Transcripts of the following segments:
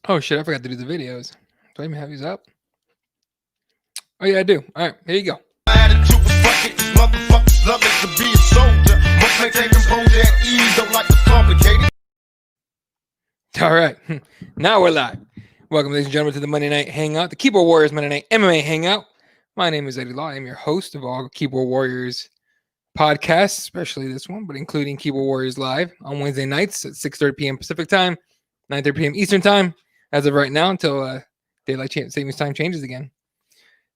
Oh shit, I forgot to do the videos. Do I even have these up? Oh yeah, I do. All right, here you go. Attitude was fucking these motherfuckers love it to be a soldier. Must maintain composure at ease, don't like to complicate it. All right, now we're live. Welcome, ladies and gentlemen, to the Monday Night Hangout, the Keyboard Warriors Monday Night MMA Hangout. My name is Eddie Law. I'm your host of all Keyboard Warriors podcasts, especially this one, but including Keyboard Warriors Live on Wednesday nights at 6:30 p.m. Pacific Time, 9:30 p.m. Eastern Time, as of right now, until daylight savings time changes again.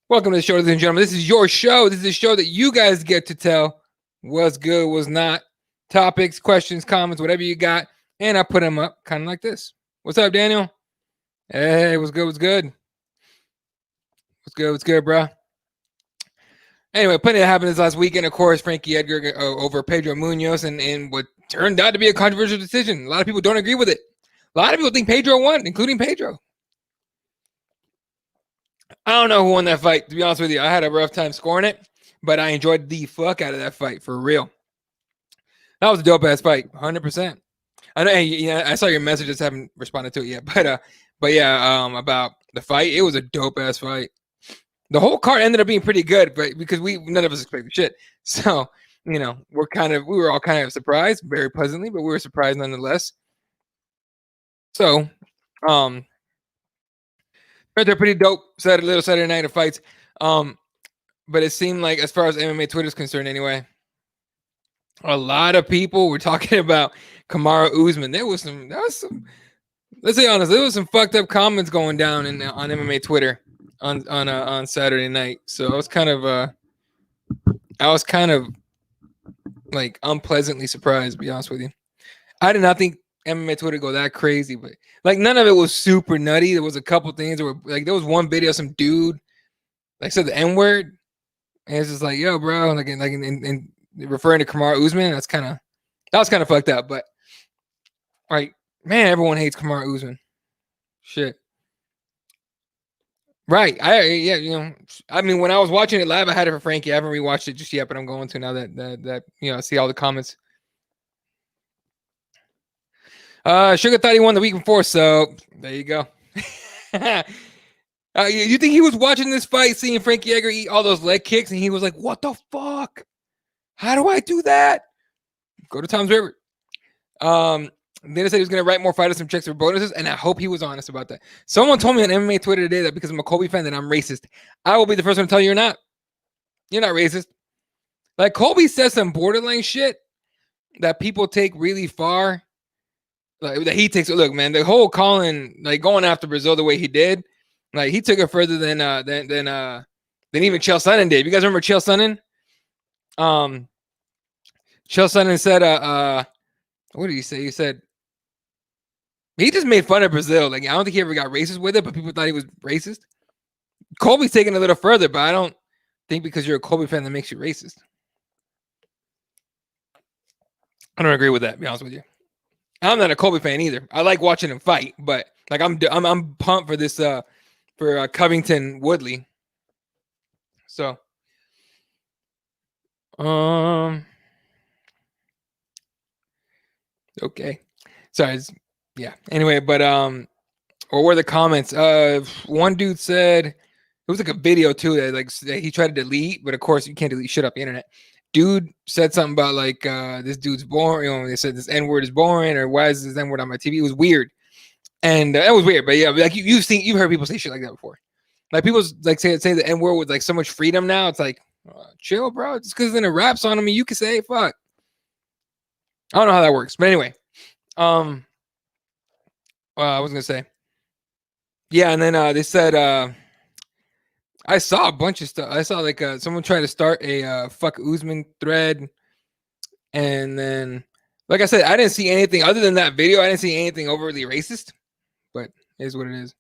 Welcome to the show, ladies and gentlemen. This is your show. This is a show that you guys get to tell what's good, what's not, topics, questions, comments, whatever you got, and I put them up kind of like this. What's up, Daniel? Hey, what's good, what's good? What's good, bro? Anyway, plenty that happened this last weekend. Of course, Frankie Edgar over Pedro Munoz and what turned out to be a controversial decision. A lot of people don't agree with it. A lot of people think Pedro won, including Pedro. I don't know who won that fight, to be honest with you. I had a rough time scoring it, but I enjoyed the fuck out of that fight, for real. That was a dope-ass fight, 100%. I know, I saw your messages, haven't responded to it yet, but yeah, about the fight, it was a dope-ass fight. The whole card ended up being pretty good, but because none of us expected shit. So, we were all kind of surprised, very pleasantly, but we were surprised nonetheless. So, they're pretty dope. Little Saturday night of fights. But it seemed like, as far as MMA Twitter is concerned, anyway, a lot of people were talking about Kamaru Usman. There was some. Let's be honest. There was some fucked up comments going down on MMA Twitter on Saturday night. So I was kind of like unpleasantly surprised, to be honest with you. I did not think MMA Twitter go that crazy, but like none of it was super nutty. There was a couple things that were like, there was one video, some dude like said the N-word, and it's just like, yo, bro, like in referring to Kamaru Usman. That was kind of fucked up. But right, man, everyone hates Kamaru Usman. Shit. Right. I mean, when I was watching it live, I had it for Frankie. I haven't rewatched it just yet, but I'm going to now that I see all the comments. Sugar thought he won the week before, so there you go. You think he was watching this fight, seeing Frankie Edgar eat all those leg kicks, and he was like, what the fuck? How do I do that? Go to Tom's River. Then he said he was going to write more fighters some checks for bonuses, and I hope he was honest about that. Someone told me on MMA Twitter today that because I'm a Kobe fan that I'm racist. I will be the first one to tell you you're not. You're not racist. Like, Kobe says some borderline shit that people take really far. Like, that he takes. Look, man, the whole going after Brazil the way he did, like, he took it further than even Chael Sonnen did. You guys remember Chael Sonnen? Chael Sonnen said, what did he say? He said he just made fun of Brazil. Like, I don't think he ever got racist with it, but people thought he was racist. Kobe's taking it a little further, but I don't think because you're a Kobe fan that makes you racist. I don't agree with that, to be honest with you. I'm not a Kobe fan either. I like watching him fight, but like I'm pumped for this for Covington Woodley. So okay. Sorry, yeah. Anyway, but or were the comments? One dude said it was like a video too that he tried to delete, but of course you can't delete shit off the internet. Dude said something about like this dude's boring. They said this N-word is boring, or why is this N-word on my TV? It was weird, and that was weird. But yeah, like you've heard people say shit like that before. Like people like say the N-word with like so much freedom now. It's like chill, bro. Just because then it raps on them, you can say fuck. I don't know how that works, but anyway, I was gonna say, yeah, and then they said I saw a bunch of stuff. I saw like someone try to start a fuck Usman thread, and then, like I said, I didn't see anything other than that video. I didn't see anything overtly racist, but it is what it is.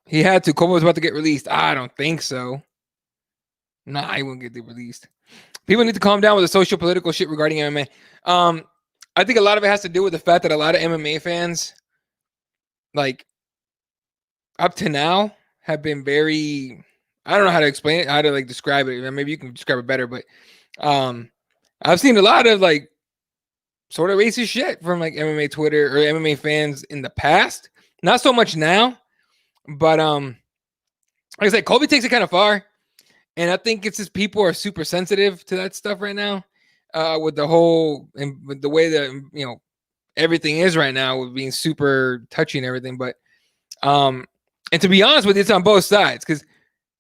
He had to. Kobe was about to get released. I don't think so. Nah, he won't get released. People need to calm down with the social political shit regarding MMA. I think a lot of it has to do with the fact that a lot of MMA fans, like, up to now, have been very, I don't know how to explain it, how to like describe it. Maybe you can describe it better, but I've seen a lot of like sort of racist shit from like MMA Twitter or MMA fans in the past. Not so much now, but like I said, Colby takes it kind of far, and I think it's just people are super sensitive to that stuff right now, with the whole and with the way that everything is right now with being super touchy and everything. But and to be honest with you, it's on both sides because.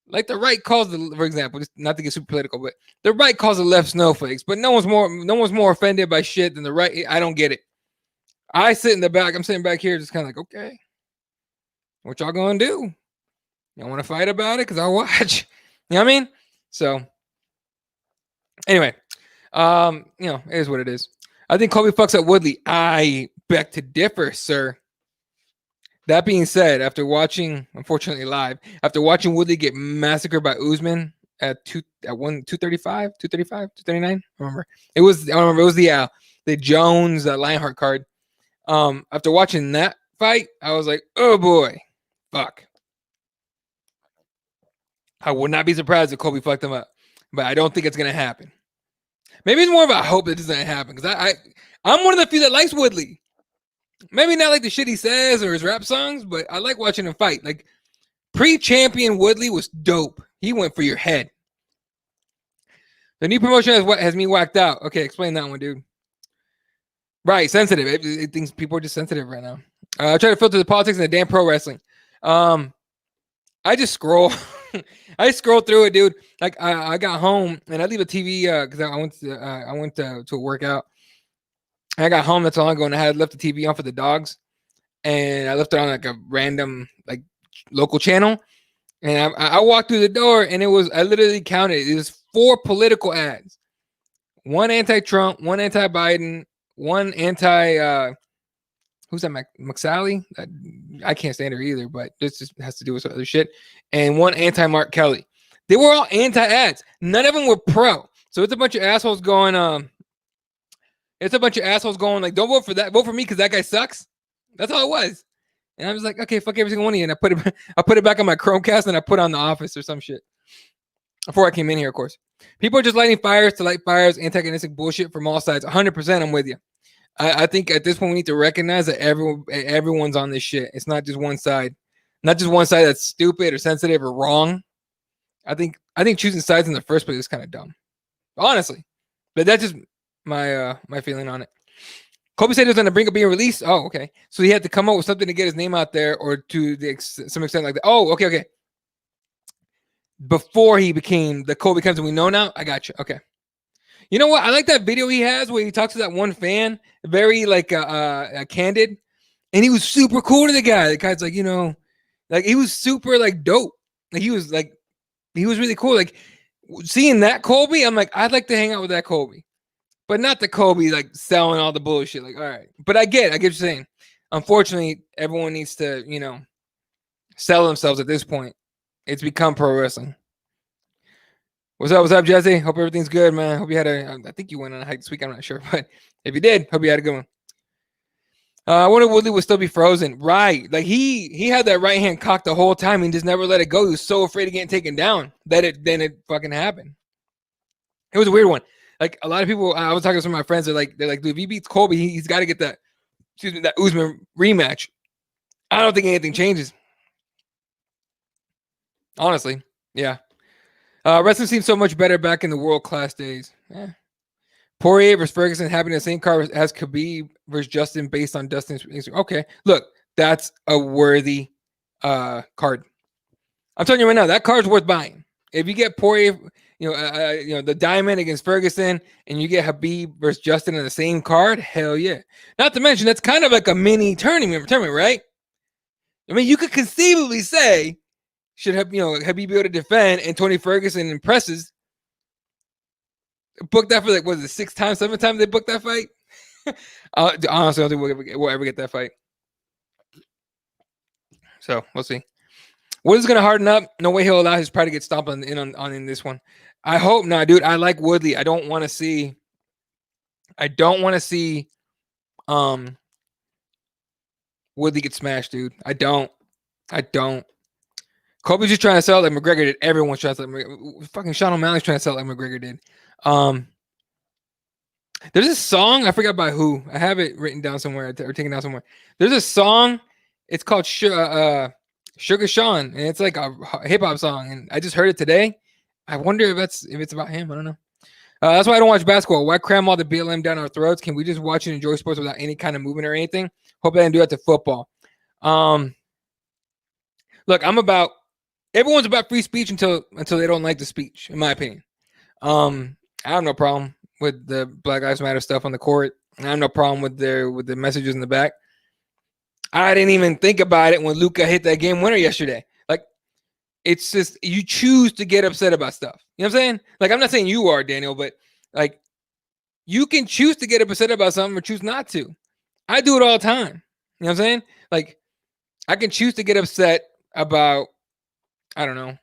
Like the right calls the, for example, just not to get super political, but the right calls the left snowflakes. But no one's more offended by shit than the right. I don't get it. I sit in the back. I'm sitting back here, just kind of like, okay, what y'all gonna do? Y'all want to fight about it? Cause I'll watch. You know what I mean? So anyway, it is what it is. I think Colby fucks up Woodley. I beg to differ, sir. That being said, after watching, unfortunately live, after watching Woodley get massacred by Usman at 235, 239, I remember. It was the Jones Lionheart card. After watching that fight, I was like, oh boy, fuck. I would not be surprised if Colby fucked him up, but I don't think it's gonna happen. Maybe it's more of a hope that this doesn't happen because I'm one of the few that likes Woodley. Maybe not like the shit he says or his rap songs, but I like watching him fight. Like pre-champion Woodley was dope. He went for your head. The new promotion has me whacked out. Okay, explain that one, dude. Right, sensitive. It thinks people are just sensitive right now. I try to filter the politics and the damn pro wrestling. I just scroll. I scroll through it, dude. Like I got home and I leave a TV because I went to a workout. I got home not so long ago and I had left the TV on for the dogs, and I left it on like a random like local channel. And I walked through the door and I literally counted. It was 4 political ads, 1 anti-Trump, 1 anti-Biden, 1 anti who's that McSally? I can't stand her either, but this just has to do with some other shit. And 1 anti-Mark Kelly. They were all anti-ads. None of them were pro. So it's a bunch of assholes going. It's a bunch of assholes going like, don't vote for that. Vote for me because that guy sucks. That's all it was. And I was like, okay, fuck every single one of you. And I put it back on my Chromecast and I put on The Office or some shit. Before I came in here, of course. People are just lighting fires to light fires, antagonistic bullshit from all sides. 100% I'm with you. I think at this point we need to recognize that everyone's on this shit. It's not just one side. Not just one side that's stupid or sensitive or wrong. I think choosing sides in the first place is kind of dumb. Honestly. But that's just my feeling on it. Kobe said he was going to bring up being released. Oh, okay. So he had to come up with something to get his name out there, or to some extent like that. Oh, okay. Before he became the Kobe Comes we know now. I got you. Okay. You know what? I like that video he has where he talks to that one fan, very like candid, and he was super cool to the guy. The guy's like, like he was super like dope. Like he was really cool. Like seeing that Kobe, I'm like, I'd like to hang out with that Kobe. But not the Kobe like selling all the bullshit. Like, all right. But I get what you're saying. Unfortunately, everyone needs to, sell themselves at this point. It's become pro wrestling. What's up, Jesse? Hope everything's good, man. Hope you had I think you went on a hike this week. I'm not sure. But if you did, hope you had a good one. I wonder if Woodley would still be frozen. Right. Like he had that right hand cocked the whole time and just never let it go. He was so afraid of getting taken down that it fucking happened. It was a weird one. Like a lot of people, I was talking to some of my friends. They're like, dude, if he beats Colby, he's got to get that Usman rematch. I don't think anything changes. Honestly, yeah. Wrestling seems so much better back in the world class days. Yeah. Poirier versus Ferguson having the same card as Khabib versus Justin based on Dustin's. Okay, look, that's a worthy card. I'm telling you right now, that card's worth buying. If you get Poirier, the Diamond against Ferguson, and you get Khabib versus Justin in the same card, hell yeah. Not to mention, that's kind of like a mini tournament, right? I mean, you could conceivably say, should have Khabib be able to defend, and Tony Ferguson impresses. Book that for like, was it 6 times, 7 times they booked that fight? Honestly, I don't think we'll ever get that fight. So we'll see. Woodley's gonna harden up. No way he'll allow his pride to get stomped in this one. I hope not, dude. I like Woodley. I don't want to see Woodley get smashed, dude. I don't. Kobe's just trying to sell it like McGregor did. Everyone's trying to sell it. Fucking Sean O'Malley's trying to sell it like McGregor did. There's a song I forgot by who. I have it written down somewhere or taken down somewhere. There's a song. It's called Sugar Sean, and it's like a hip hop song. And I just heard it today. I wonder if it's about him. I don't know. That's why I don't watch basketball. Why cram all the BLM down our throats? Can we just watch and enjoy sports without any kind of movement or anything? Hope I didn't do that to football. Look, everyone's about free speech until they don't like the speech, in my opinion. I have no problem with the Black Lives Matter stuff on the court. I have no problem with the messages in the back. I didn't even think about it when Luka hit that game winner yesterday. Like, it's just you choose to get upset about stuff. You know what I'm saying? Like, I'm not saying you are, Daniel, but like you can choose to get upset about something or choose not to. I do it all the time. You know what I'm saying? Like, I can choose to get upset about, I don't know,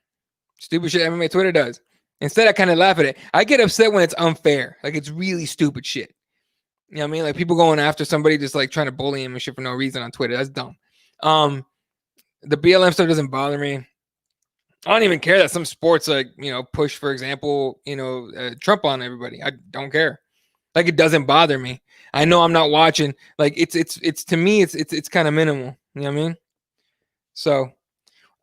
stupid shit MMA Twitter does. Instead, I kind of laugh at it. I get upset when it's unfair. Like, it's really stupid shit. You know what I mean? Like, people going after somebody just like trying to bully him and shit for no reason on Twitter. That's dumb. The BLM stuff doesn't bother me. I don't even care that some sports, like, push, for example, Trump on everybody. I don't care. Like, it doesn't bother me. I know I'm not watching. Like, it's to me, it's kind of minimal. You know what I mean? So,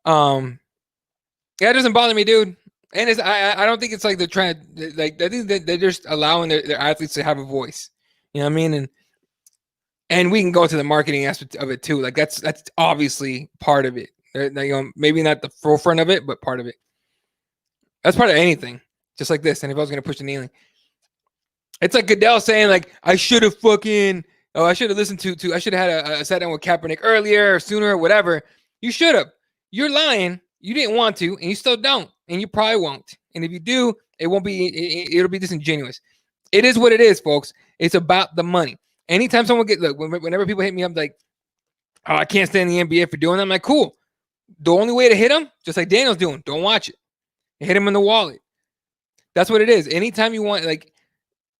yeah, it doesn't bother me, dude. And I don't think it's like they're trying to, like, I think that they're just allowing their athletes to have a voice. You know what I mean? And we can go to the marketing aspect of it too. Like, that's obviously part of it. Maybe not the forefront of it, but part of it. That's part of anything. Just like this. And if I was going to push the kneeling, it's like Goodell saying, like, I should have listened to, I should have had a sat down with Kaepernick earlier or sooner or whatever. You should have. You're lying. You didn't want to, and you still don't, and you probably won't. And if you do, it'll be disingenuous. It is what it is, folks. It's about the money. Anytime someone whenever people hit me up like, oh, I can't stand the NBA for doing that, I'm like, cool. The only way to hit them, just like Daniel's doing, don't watch it. Hit him in the wallet. That's what it is. Anytime you want, like,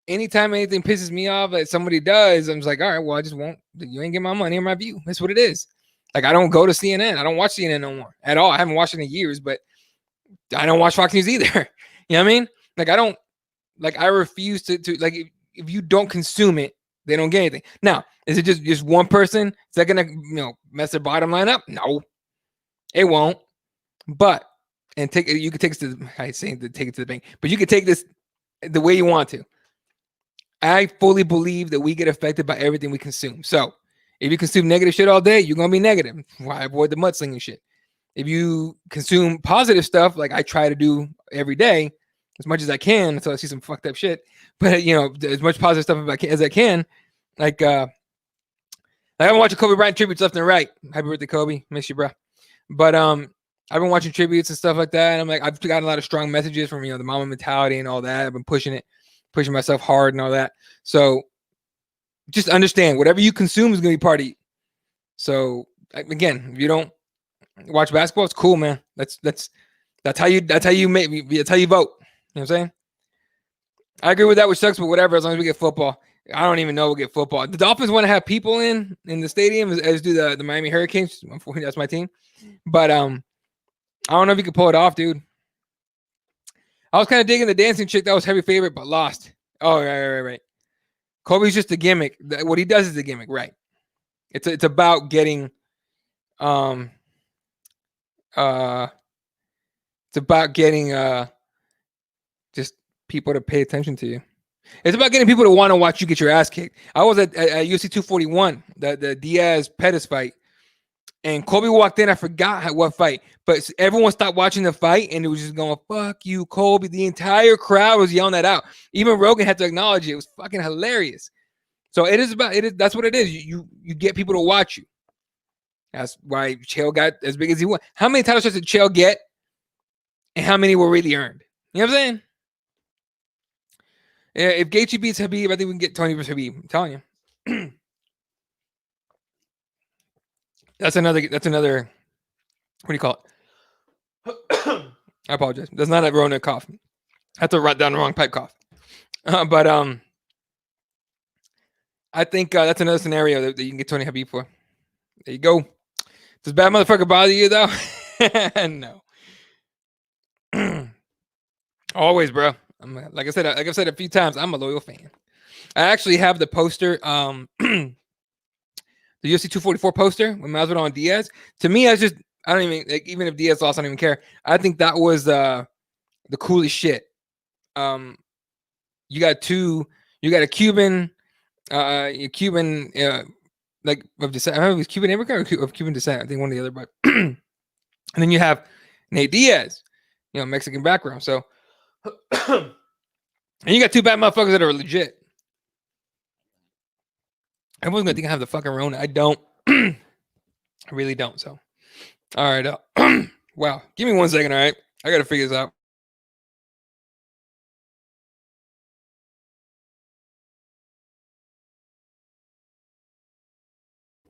anytime anything pisses me off, like somebody does, I'm just like, all right, well, I just won't. You ain't get my money or my view. That's what it is. Like, I don't go to CNN. I don't watch CNN no more at all. I haven't watched it in years, but I don't watch Fox News either. You know what I mean? Like, I refuse to like, if you don't consume it, they don't get anything. Now, is it just one person? Is that gonna mess their bottom line up? No, it won't. But you can take it to take it to the bank, but you can take this the way you want to. I fully believe that we get affected by everything we consume. So if you consume negative shit all day, you're gonna be negative. Why avoid the mudslinging shit? If you consume positive stuff, like I try to do every day, as much as I can until I see some fucked up shit. But as much positive stuff as I can. Like I've been watching Kobe Bryant tributes left and right. Happy birthday, Kobe. Miss you, bro. But I've been watching tributes and stuff like that. And I'm like, I've gotten a lot of strong messages from the mama mentality and all that. I've been pushing myself hard and all that. So just understand, whatever you consume is gonna be part of you. So again, if you don't watch basketball, it's cool, man. That's how you vote. You know what I'm saying? I agree with that, which sucks, but whatever, as long as we get football. I don't even know we'll get football. The Dolphins want to have people in the stadium, as do the Miami Hurricanes. Unfortunately, that's my team. But I don't know if you can pull it off, dude. I was kind of digging the dancing chick. That was heavy favorite, but lost. Oh, right. Kobe's just a gimmick. What he does is a gimmick, right? It's about getting just people to pay attention to you. It's about getting people to want to watch you get your ass kicked. I was at UFC 241, the Diaz Pettis fight, and Kobe walked in. I forgot what fight, but everyone stopped watching the fight, and it was just going, "Fuck you, Kobe." The entire crowd was yelling that out. Even Rogan had to acknowledge it. It was fucking hilarious. So it is about it. That's what it is. You get people to watch you. That's why Chael got as big as he won. How many title shots did Chael get, and how many were really earned? You know what I'm saying? Yeah, if Gaethje beats Habib, I think we can get Tony versus Habib. I'm telling you. That's another. What do you call it? I apologize. That's not a Rona cough. I have to write down the wrong pipe cough. But I think that's another scenario that you can get Tony Habib for. There you go. Does bad motherfucker bother you though? No. Always, bro. Like I've said a few times, I'm a loyal fan. I actually have the poster. The UFC 244 poster when Masvidal on Diaz. To me, I don't even like, even if Diaz lost, I don't even care. I think that was the coolest shit. You got a Cuban, like of descent. I don't know if it was Cuban immigrant or of Cuban descent. I think one or the other, but and then you have Nate Diaz, Mexican background. So and you got two bad motherfuckers that are legit. Everyone's gonna think I have the fucking Rona. I don't. I really don't. So, all right. Wow. Give me 1 second. All right. I gotta figure this out.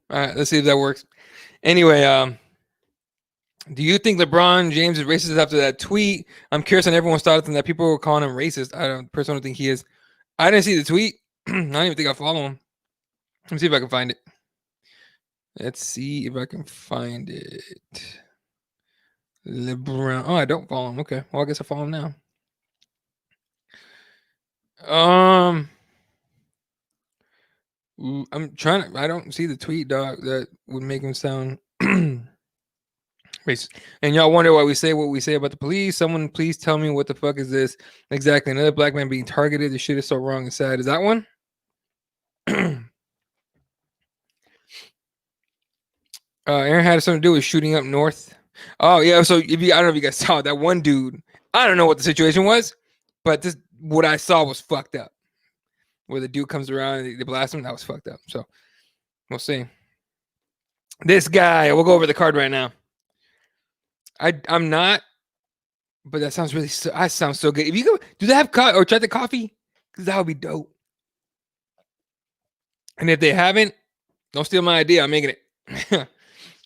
All right. Let's see if that works. Anyway, do you think LeBron James is racist after that tweet? I'm curious on everyone's thoughts on that. People were calling him racist. I personally think he is. I didn't see the tweet. I don't even think I follow him. Let me see if I can find it. Let's see if I can find it. LeBron. Oh, I don't follow him. Okay. Well, I guess I follow him now. I'm trying to. I don't see the tweet, dog, that would make him sound racist. And y'all wonder why we say what we say about the police. Someone please tell me what the fuck is this exactly? Another black man being targeted. This shit is so wrong and sad. Is that one? Aaron had something to do with shooting up north. Oh yeah. So I don't know if you guys saw that one dude. I don't know what the situation was, but what I saw was fucked up. Where the dude comes around and they blast him, that was fucked up. So we'll see. This guy, we'll go over the card right now. I'm not, but that sounds really. That sounds so good. If you go, do they have coffee or try the coffee? Because that would be dope. And if they haven't, don't steal my idea. I'm making it.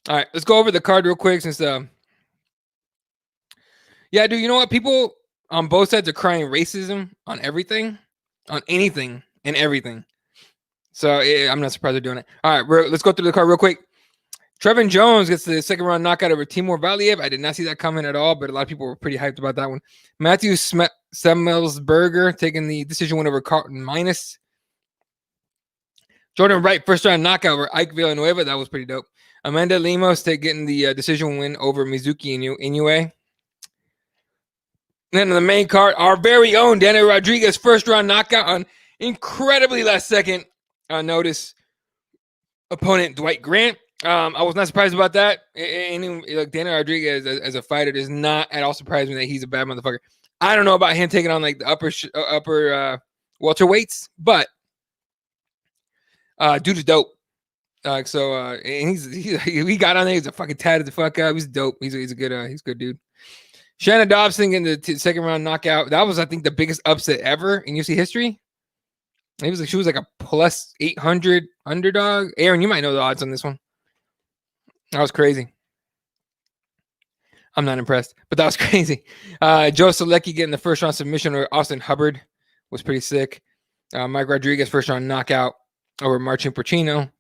All right, let's go over the card real quick since yeah, dude, you know what? People on both sides are crying racism on everything, on anything and everything. So I'm not surprised they're doing it. All right, let's go through the card real quick. Trevin Jones gets the second round knockout over Timur Valiev. I did not see that coming at all, but a lot of people were pretty hyped about that one. Matthew Semmelsberger taking the decision win over Carlton Minus. Jordan Wright, first round knockout over Ike Villanueva. That was pretty dope. Amanda Lemos getting the decision win over Mizuki Inoue. Then on the main card, our very own Daniel Rodriguez, first round knockout on incredibly last second notice opponent Dwight Grant. I was not surprised about that. Like Daniel Rodriguez as a fighter does not at all surprise me that he's a bad motherfucker. I don't know about him taking on like the upper welterweights, but dude is dope. And he got on there. He's a fucking tatted the fuck up. He's dope. He's a good dude. Shannon Dobson in the second round knockout. That was, I think, the biggest upset ever in UFC history. She was like a plus 800 underdog. Aaron, you might know the odds on this one. That was crazy. I'm not impressed, but that was crazy. Joe Solecki getting the first round submission over Austin Hubbard was pretty sick. Mike Rodriguez first round knockout over Marcin Porcino.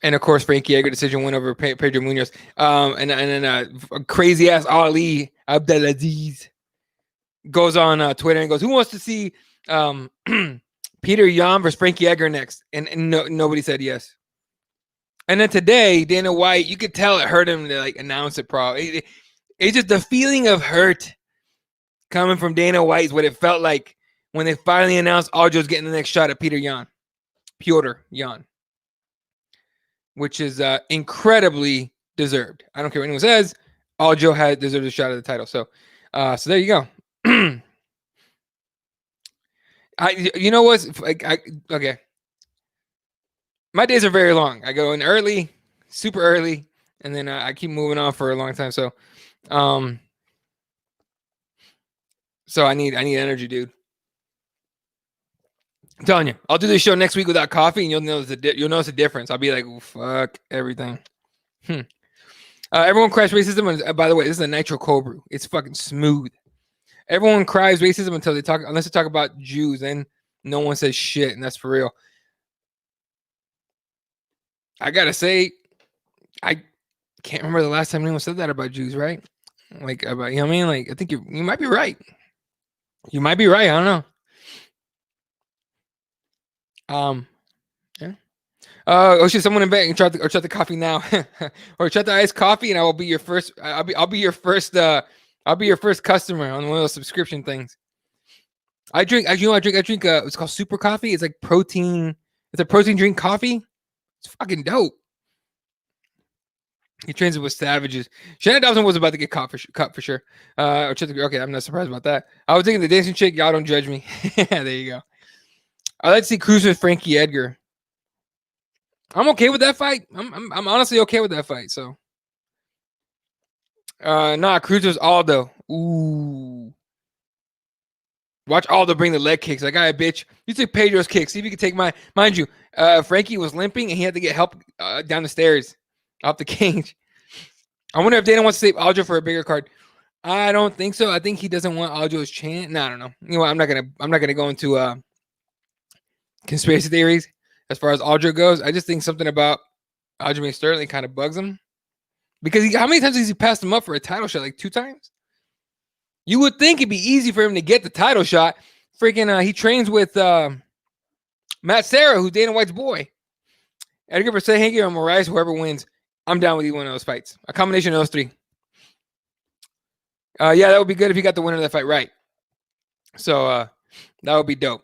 And of course, Frankie Edgar decision win over Pedro Munoz. And then a crazy ass Ali Abdelaziz goes on Twitter and goes, "Who wants to see Peter Yan versus Frankie Edgar next?" And nobody said yes. And then today, Dana White, you could tell it hurt him to like announce it. Probably it's just the feeling of hurt coming from Dana White is what it felt like when they finally announced Aljo's getting the next shot at Petr Yan. Which is incredibly deserved. I don't care what anyone says. Aljo deserves a shot at the title. So there you go. You know what's okay. My days are very long. I go in early, super early, and then I keep moving on for a long time. So, so I need energy, dude. I'm telling you, I'll do this show next week without coffee, and you'll notice the difference. I'll be like, oh, fuck everything. Everyone cries racism. And by the way, this is a nitro cold brew. It's fucking smooth. Everyone cries racism unless they talk about Jews, then no one says shit, and that's for real. I gotta say, I can't remember the last time anyone said that about Jews, right? Like about, you know what I mean? Like I think you might be right. You might be right. I don't know. Yeah. Oh shit! Someone in bed and try the coffee now, or try the iced coffee, and I will be your first. I'll be your first. I'll be your first customer on one of those subscription things. I drink. You know, I drink. It's called super coffee. It's like protein. It's a protein drink coffee. It's fucking dope. He trains it with savages. Shannon Dobson was about to get cut for sure. Okay, I'm not surprised about that. I was thinking the dancing chick. Y'all don't judge me. There you go. I'd like to see Cruz with Frankie Edgar. I'm okay with that fight. I'm honestly okay with that fight. So, nah, Cruz was Aldo. Ooh, watch Aldo bring the leg kicks. Like, all right, bitch, you took Pedro's kicks. See if you can take mine. Mind you, Frankie was limping and he had to get help down the stairs off the cage. I wonder if Dana wants to save Aldo for a bigger card. I don't think so. I think he doesn't want Aldo's chant. No, I don't know. You know what? I'm not gonna go into conspiracy theories as far as Aldo goes. I just think something about Aljamain Sterling kind of bugs him because how many times has he passed him up for a title shot? Like 2 times. You would think it'd be easy for him to get the title shot. Freaking, he trains with Matt Serra, who's Dana White's boy. Edgar Versailles, Hanky, or Moraes, whoever wins, I'm down with either one of those fights. A combination of those 3. Yeah, that would be good if he got the winner of that fight right. So that would be dope.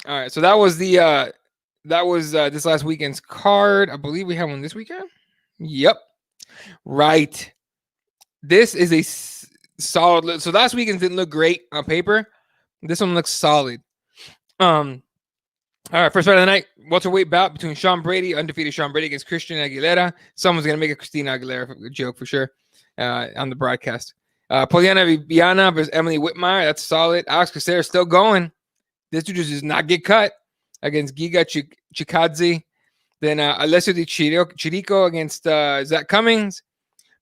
All right, so that was this last weekend's card. I believe we have one this weekend. Yep, right. This is a solid. So last weekend didn't look great on paper. This one looks solid. All right, first fight of the night, welterweight bout between Sean Brady, undefeated Sean Brady against Christian Aguilera. Someone's gonna make a Christina Aguilera joke for sure on the broadcast. Poliana Viana versus Emily Whitmire. That's solid. Alex Caceres still going. This dude just does not get cut against Giga Chikadze. Then Alessio Di Chirico against Zach Cummings.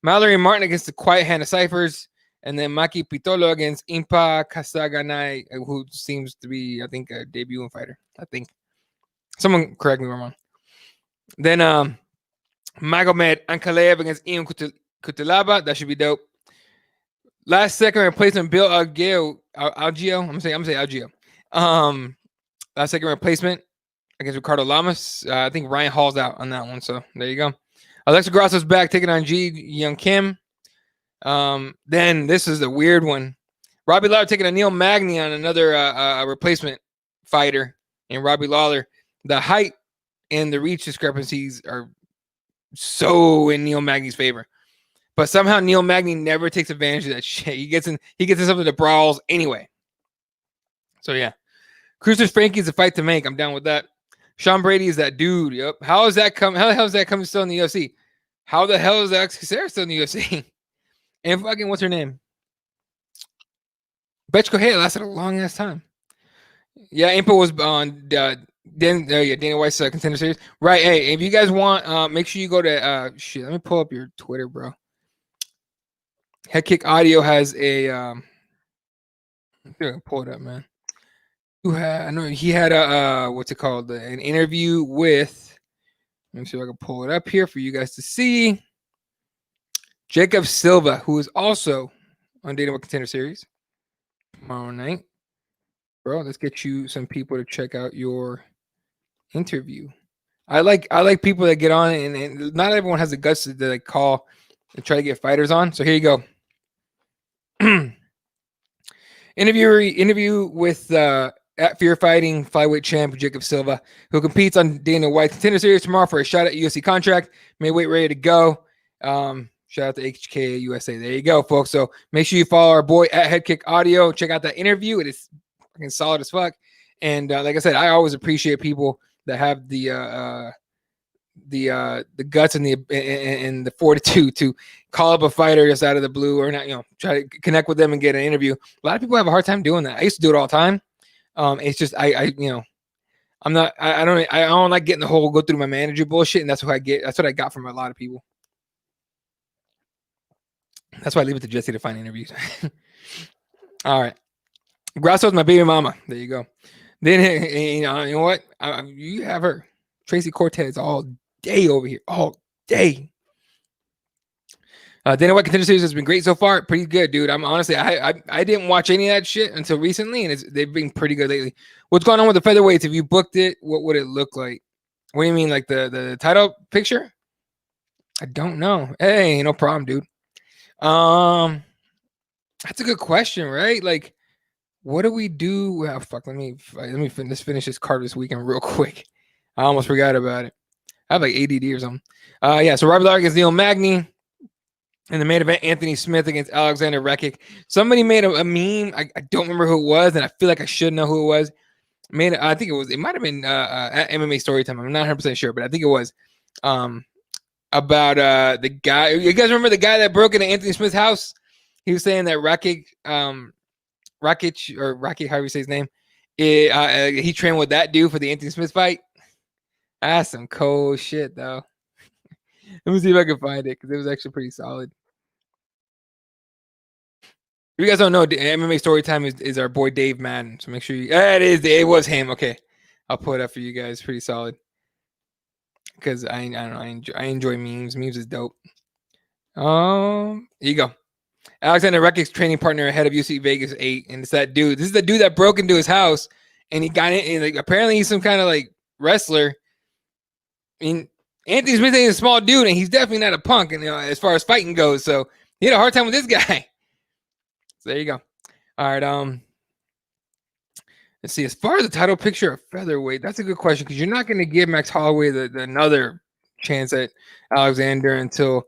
Mallory Martin against the Quiet Hand of Cyphers. And then Maki Pitolo against Impa Kasaganai, who seems to be, I think, a debuting fighter. I think. Someone correct me if I'm wrong. Then Magomed Ankalaev against Ian Kutalaba. That should be dope. Last second replacement, Bill Algeo. I'm gonna say Algeo. Last second replacement against Ricardo Lamas. I think Ryan Hall's out on that one. So there you go. Alexa Grasso's back taking on Ji Young Kim. Then this is a weird one. Robbie Lawler taking on Neil Magny on another replacement fighter and Robbie Lawler. The height and the reach discrepancies are so in Neil Magny's favor. But somehow Neil Magny never takes advantage of that shit. He gets in something that brawls anyway. So yeah. Cruz Frankie's a fight to make. I'm down with that. Sean Brady is that dude. Yep. How the hell is that coming still in the UFC? How the hell is Alex Caceres still in the UFC? And fucking what's her name? Betch Correia lasted a long ass time. Yeah, Impa was on Dana White's Contender Series. Right. Hey, if you guys want, make sure you go to shit. Let me pull up your Twitter, bro. Head Kick Audio has a pull it up, man. I know he had a what's it called? An interview with. Let me see if I can pull it up here for you guys to see. Jacob Silva, who is also on Dana White Contender Series tomorrow night. Bro, let's get you some people to check out your interview. I like people that get on and not everyone has the guts to like call and try to get fighters on. So here you go. Interview with at Fear Fighting flyweight champ Jacob Silva, who competes on Dana White Contender Series tomorrow for a shot at UFC contract. May weight ready to go. Shout out to HK USA. There you go, folks. So make sure you follow our boy at Head Kick Audio. Check out that interview. It is fucking solid as fuck. And like I said, I always appreciate people that have the guts and the fortitude to call up a fighter just out of the blue or not, try to connect with them and get an interview. A lot of people have a hard time doing that. I used to do it all the time. It's just I don't like getting the whole go through my manager bullshit, and that's what I got from a lot of people. That's why I leave it to Jesse to find interviews. All right. Grasso's my baby mama. There you go. Then you know what? You have her. Tracy Cortez all day over here. All day. Dana White Contender Series has been great so far. Pretty good, dude. I'm honestly, I didn't watch any of that shit until recently, and they've been pretty good lately. What's going on with the featherweights? If you booked it, what would it look like? What do you mean, like the title picture? I don't know. Hey, no problem, dude. That's a good question, right? Like, what do we do? Well, fuck. Let me finish this card this weekend real quick. I almost forgot about it. I have like ADD or something. Yeah. So Robert Lawler against Neil Magny. In the main event, Anthony Smith against Alexander Rekic. Somebody made a meme. I don't remember who it was, and I feel like I should know who it was. I think it might have been at MMA Storytime. I'm not 100% sure, but I think it was about the guy. You guys remember the guy that broke into Anthony Smith's house? He was saying that Rekic, however you say his name, he trained with that dude for the Anthony Smith fight. That's some cold shit, though. Let me see if I can find it because it was actually pretty solid. If you guys don't know, MMA Storytime is our boy Dave Madden. So make sure you. It was him. Okay, I'll put it up for you guys. Pretty solid. Because I don't know. I enjoy memes. Memes is dope. Here you go. Alexander Rekic's training partner ahead of UC Vegas 8, and it's that dude. This is the dude that broke into his house, and he got in. And like, apparently, he's some kind of like wrestler. I mean, Anthony Smith ain't a small dude, and he's definitely not a punk. And as far as fighting goes, so he had a hard time with this guy. So there you go. All right. Let's see. As far as the title picture of featherweight, that's a good question because you're not going to give Max Holloway another chance at Alexander until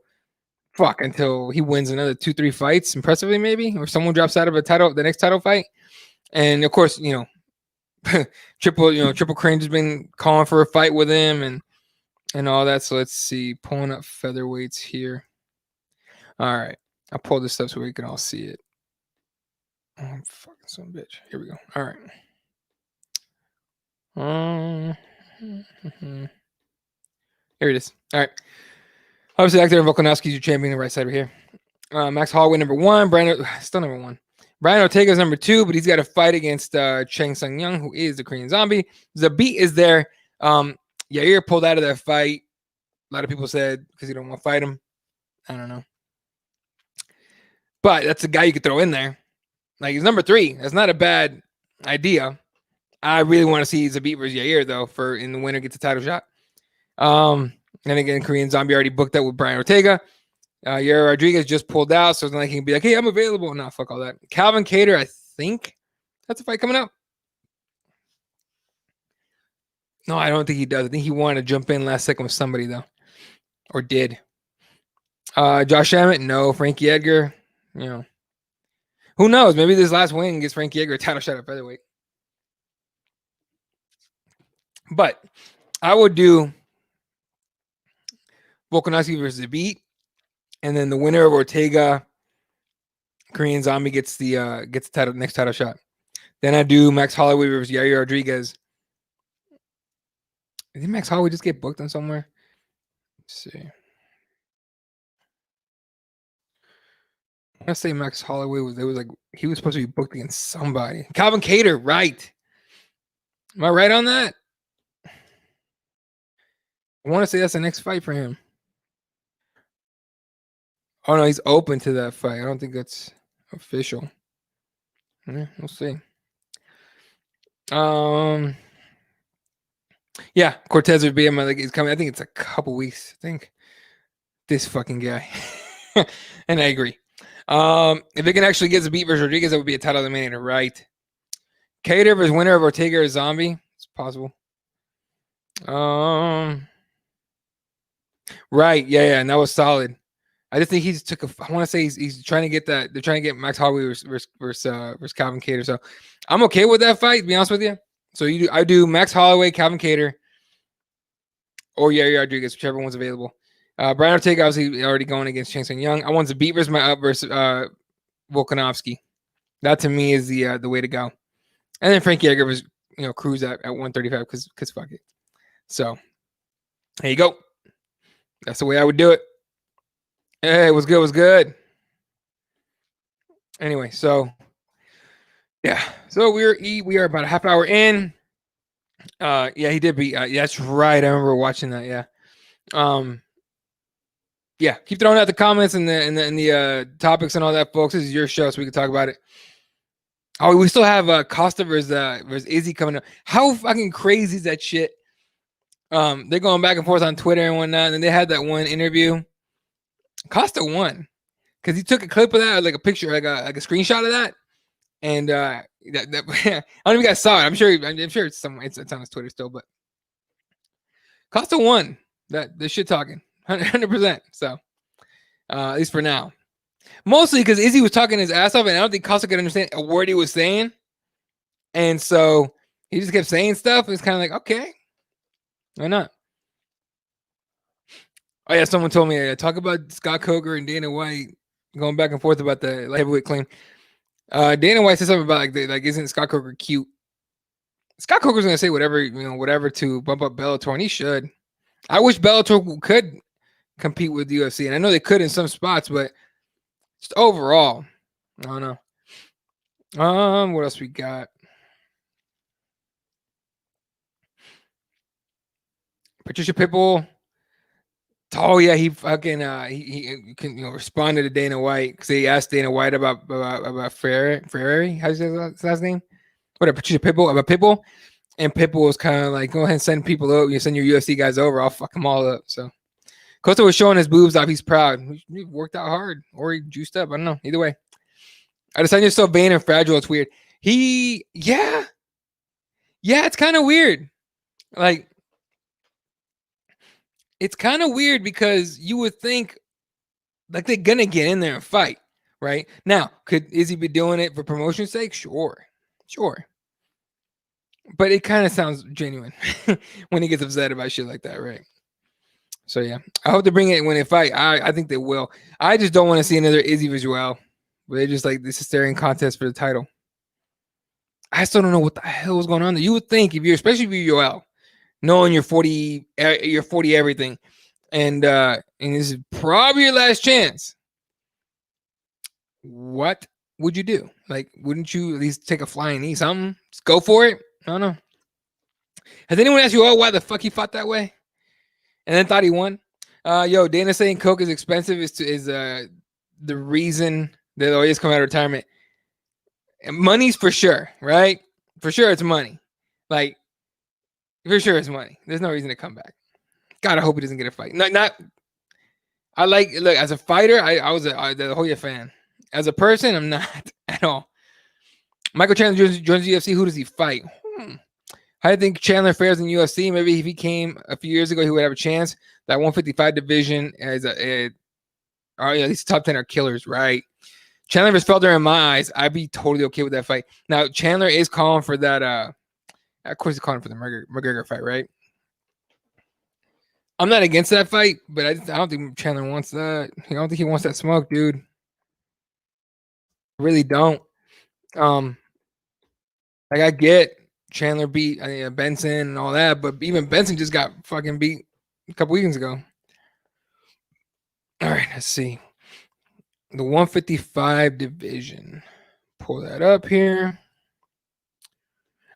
he wins another 2-3 fights, impressively maybe, or someone drops out of the next title fight. And of course, Triple Crane has been calling for a fight with him and all that. So let's see. Pulling up featherweights here. All right. I'll pull this up so we can all see it. Oh, fucking son of a bitch. Here we go. All right. Here it is. All right. Obviously, Actor Volkanovski's your champion, the right side right here. Max Holloway, number 1. Still number 1. Brian Ortega's number 2, but he's got to fight against Chang Sung Young, who is the Korean Zombie. Zabit is there. Yair pulled out of that fight. A lot of people said because he don't want to fight him. I don't know. But that's a guy you could throw in there. Like, he's number 3. That's not a bad idea. I really want to see Zabit versus Yair, though, in the winner gets a title shot. And again, Korean Zombie already booked that with Brian Ortega. Yair Rodriguez just pulled out, so it's not like he can be like, hey, I'm available. No, fuck all that. Calvin Kattar, I think that's a fight coming up. No, I don't think he does. I think he wanted to jump in last second with somebody, though. Or did. Josh Emmett, no. Frankie Edgar, who knows? Maybe this last win gets Frankie Edgar a title shot at featherweight. But I would do Volkanovski versus Zabit, and then the winner of Ortega, Korean Zombie gets the next title shot. Then I do Max Holloway versus Yair Rodriguez. Did Max Holloway just get booked on somewhere? Let's see. I want to say Max Holloway he was supposed to be booked against somebody. Calvin Kattar, right? Am I right on that? I want to say that's the next fight for him. Oh no, he's open to that fight. I don't think that's official. Yeah, we'll see. Yeah, Cortez would be him. He's coming. I think it's a couple weeks. I think this fucking guy, and I agree. If it can actually get Zabit versus Rodriguez, that would be a title eliminator, right? Kattar versus winner of Ortega or Zombie. It's possible. Right. Yeah, and that was solid. I just think he's I want to say he's trying to get that. They're trying to get Max Holloway versus Calvin Kattar. So I'm okay with that fight, to be honest with you. So I do Max Holloway, Calvin Kattar, or Yair Rodriguez, whichever one's available. Brian Ortega obviously already going against Chang Sung Young. I want Zabit versus Volkanovski. That to me is the way to go. And then Frankie Edgar was cruise at 135 because fuck it. So there you go. That's the way I would do it. Hey, it was good. Anyway, so yeah, so we are about a half hour in. Yeah, he did beat. That's right. I remember watching that. Yeah. Yeah, keep throwing out the comments and the topics and all that, folks. This is your show, so we can talk about it. Oh, we still have Costa versus Izzy coming up. How fucking crazy is that shit? They're going back and forth on Twitter and whatnot, and they had that one interview. Costa won because he took a clip of that, like a picture, like a screenshot of that, and I don't know if you guys saw it. I'm sure it's somewhere. It's on his Twitter still, but Costa won that the shit talking 100%. So at least for now, mostly because Izzy was talking his ass off, and I don't think Costa could understand a word he was saying, and so he just kept saying stuff. It's kind of like, okay, why not? Oh yeah, someone told me talk about Scott Coker and Dana White going back and forth about the heavyweight claim. Dana White said something about like isn't Scott Coker cute? Scott Coker's gonna say whatever to bump up Bellator, and he should. I wish Bellator could compete with the UFC, and I know they could in some spots, but just overall, I don't know. What else we got? Patricia Pitbull. Oh yeah, he fucking he responded to Dana White because he asked Dana White about Ferrari. How's his last name? Whatever, Patricia Pitbull about Pitbull, and Pitbull was kind of like, go ahead and send people over. You send your UFC guys over, I'll fuck them all up. So Costa was showing his boobs off. He's proud. He worked out hard, or he juiced up. I don't know. Either way, I decided you're so vain and fragile. It's weird. Yeah, it's kind of weird. Like. It's kind of weird because you would think like they're gonna get in there and fight, right? Now, could Izzy be doing it for promotion's sake? Sure. But it kind of sounds genuine when he gets upset about shit like that, right? So yeah, I hope they bring it when they fight. I think they will. I just don't want to see another Izzy visual where they just like this staring contest for the title. I still don't know what the hell was going on there. You would think especially if you're Yoel, knowing you're 40 everything, and this is probably your last chance. What would you do? Like, wouldn't you at least take a flying knee, something? Just go for it? I don't know. Has anyone asked you, why the fuck he fought that way? And then thought he won? Dana saying Coke is expensive is the reason that always come out of retirement. And money's for sure, right? For sure it's money. Like, for sure it's money. There's no reason to come back. God, I hope he doesn't get a fight. Look, as a fighter, I was a the Hoya fan. As a person, I'm not at all. Michael Chandler joins the UFC. Who does he fight? I think Chandler fares in UFC. Maybe if he came a few years ago, he would have a chance. That 155 division is these top 10 are killers, right? Chandler versus Felder, in my eyes, I'd be totally okay with that fight. Now, Chandler is calling for that. Of course, he's calling for the McGregor fight, right? I'm not against that fight, but I don't think Chandler wants that. I don't think he wants that smoke, dude. I really don't. Like I get Chandler beat Benson and all that, but even Benson just got fucking beat a couple weekends ago. All right, let's see. The 155 division. Pull that up here.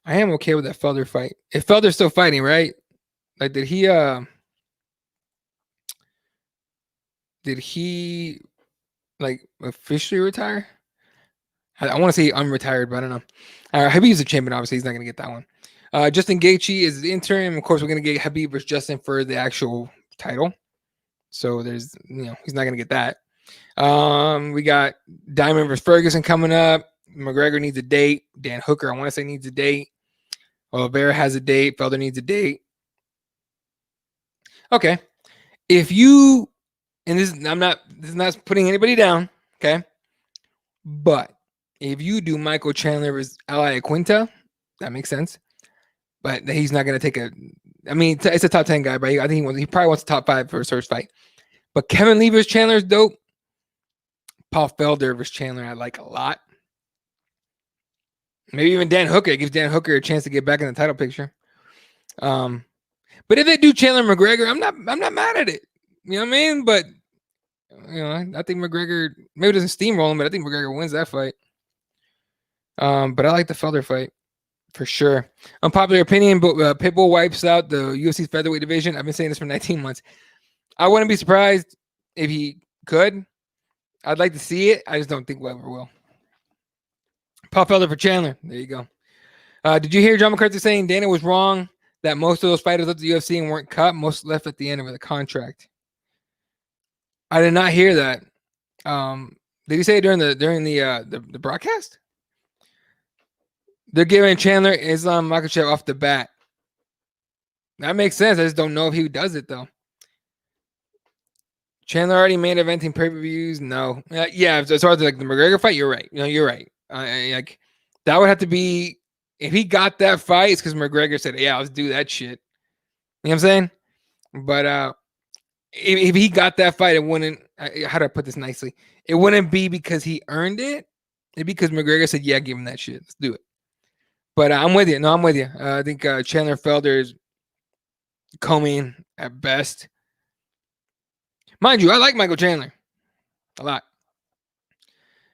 I am okay with that Felder fight. If Felder's still fighting, right? Like, did he like officially retire? I want to say unretired, but I don't know. Habib's a champion, obviously. He's not going to get that one. Justin Gaethje is the interim. Of course, we're going to get Habib versus Justin for the actual title. So there's, he's not going to get that. We got Diamond versus Ferguson coming up. McGregor needs a date. Dan Hooker, I want to say, needs a date. Oliveira has a date. Felder needs a date. Okay. If you, and this is not putting anybody down, okay? But if you do Michael Chandler versus Ally Quinta, that makes sense. But he's not going to take it's a top 10 guy, but I think he probably wants a top 5 for his first fight. But Kevin Lee versus Chandler is dope. Paul Felder versus Chandler, I like a lot. Maybe even Dan Hooker. It gives Dan Hooker a chance to get back in the title picture. But if they do Chandler McGregor, I'm not mad at it. You know what I mean? But I think McGregor maybe doesn't steamroll him, but I think McGregor wins that fight. But I like the Felder fight for sure. Unpopular opinion, but Pitbull wipes out the UFC featherweight division. I've been saying this for 19 months. I wouldn't be surprised if he could. I'd like to see it. I just don't think we ever will. Puff Elder for Chandler. There you go. Did you hear John McCarthy saying Dana was wrong that most of those fighters left the UFC and weren't cut? Most left at the end of the contract. I did not hear that. Did he say it during the broadcast? They're giving Chandler Islam Makhachev off the bat. That makes sense. I just don't know if he does it though. Chandler already main eventing pay-per-views. No, yeah. As far as like the McGregor fight, you're right. You're right. Like that would have to be if he got that fight. It's because McGregor said, "Yeah, let's do that shit." You know what I'm saying? But if he got that fight, it wouldn't. How do I put this nicely? It wouldn't be because he earned it. It'd be because McGregor said, "Yeah, give him that shit. Let's do it." But I'm with you. No, I'm with you. I think Chandler Felder is coming at best. Mind you, I like Michael Chandler a lot.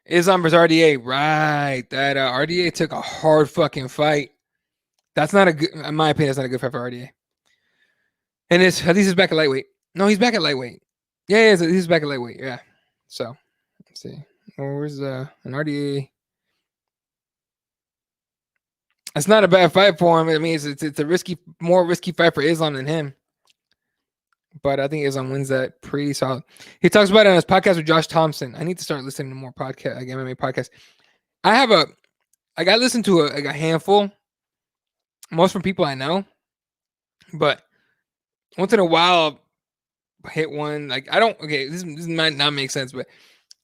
Islam versus RDA. Right. That RDA took a hard fucking fight. That's not a good, in my opinion, that's not a good fight for RDA. And at least he's back at lightweight. No, he's back at lightweight. Yeah, he's back at lightweight. Yeah. So, let's see. Where's an RDA? It's not a bad fight for him. I mean, it's a more risky fight for Islam than him. But I think Islam wins that pretty solid. He talks about it on his podcast with Josh Thompson. I need to start listening to more podcast, like MMA podcasts. I listened to a handful, most from people I know, but once in a while I'll hit one. Like I don't. Okay, this might not make sense, but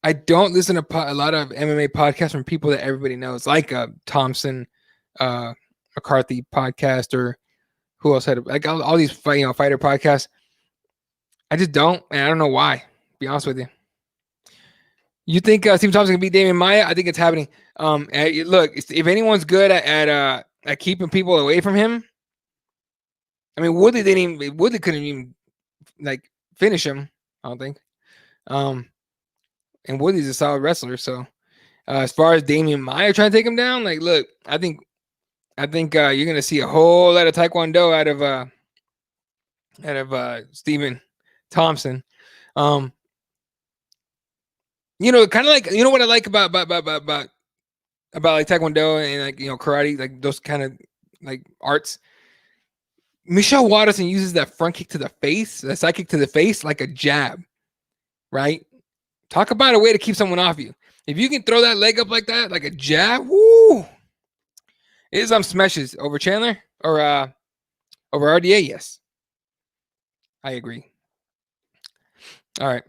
I don't listen to a lot of MMA podcasts from people that everybody knows, like Thompson, McCarthy podcast, or who else had like all these fighter podcasts. I just don't, and I don't know why. To be honest with you. You think Stephen Thompson can beat Damian Maia? I think it's happening. Look, if anyone's good at keeping people away from him, I mean Woodley couldn't even like finish him. I don't think. And Woodley's a solid wrestler. So as far as Damian Maia trying to take him down, like look, I think you're gonna see a whole lot of Taekwondo out of Stephen Thompson. Kind of like what I like about like Taekwondo and like karate, like those kind of like arts. Michelle Watterson uses that front kick to the face, that side kick to the face, like a jab, right? Talk about a way to keep someone off you. If you can throw that leg up like that, like a jab, woo! Islam smashes over Chandler or over RDA, yes. I agree. All right.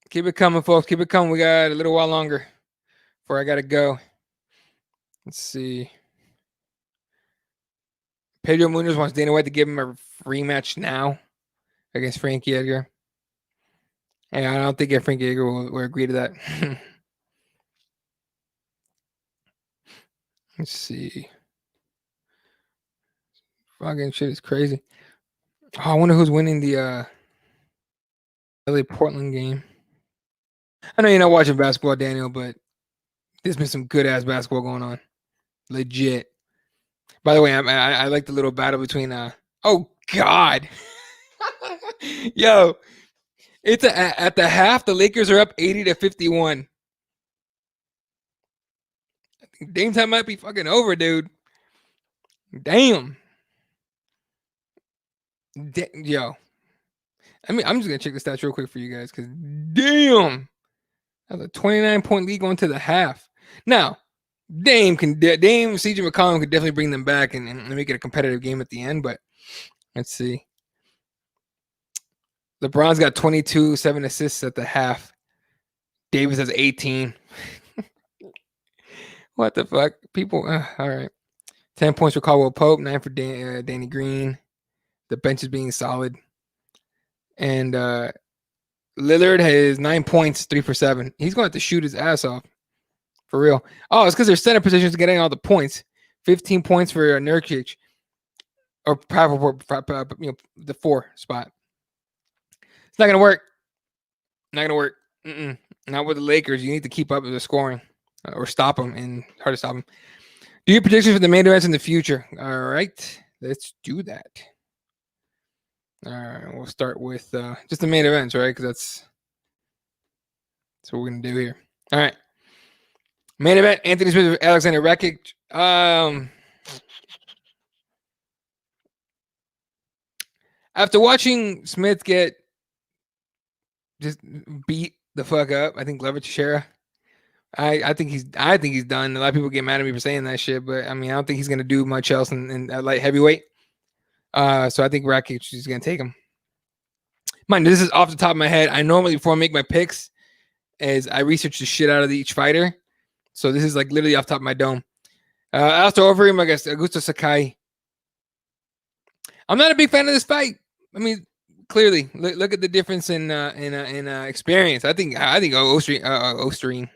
Keep it coming, folks. Keep it coming. We got a little while longer before I got to go. Let's see. Pedro Munoz wants Dana White to give him a rematch now against Frankie Edgar. And I don't think Frankie Edgar will agree to that. Let's see. Fucking shit is crazy. Oh, I wonder who's winning the LA Portland game. I know you're not watching basketball, Daniel, but there's been some good ass basketball going on. Legit. By the way, I like the little battle between oh God. Yo, it's at the half, the Lakers are up 80-51. I think Dame time might be fucking over, dude. Damn. Yo. I mean, I'm just gonna check the stats real quick for you guys, because damn. That's a 29-point lead going to the half. Now, Dame, CJ McCollum could definitely bring them back and make it a competitive game at the end, but let's see. LeBron's got 22, 7 assists at the half. Davis has 18. What the fuck? People, all right. 10 points for Caldwell Pope, 9 for Danny Green. The bench is being solid. And Lillard has 9 points, 3 for 7. He's going to have to shoot his ass off. For real. Oh, it's because their center positions getting all the points. 15 points for Nurkic. Or the 4 spot. It's not going to work. Not going to work. Not with the Lakers. You need to keep up with the scoring. Or stop them. And hard to stop them. Do your predictions for the main events in the future. All right. Let's do that. All right, we'll start with just the main events, right? Because that's what we're gonna do here. All right, main event: Anthony Smith with Alexander Rakic. After watching Smith get just beat the fuck up, I think Glover Teixeira. I think he's done. A lot of people get mad at me for saying that shit, but I mean I don't think he's gonna do much else in light heavyweight. So I think Rakic is gonna take him. Mind, this is off the top of my head. I normally before I make my picks, is I research the shit out of each fighter. So this is like literally off the top of my dome. After over him, I guess Augusto Sakai. I'm not a big fan of this fight. I mean, clearly, look at the difference in experience. I think Osterine.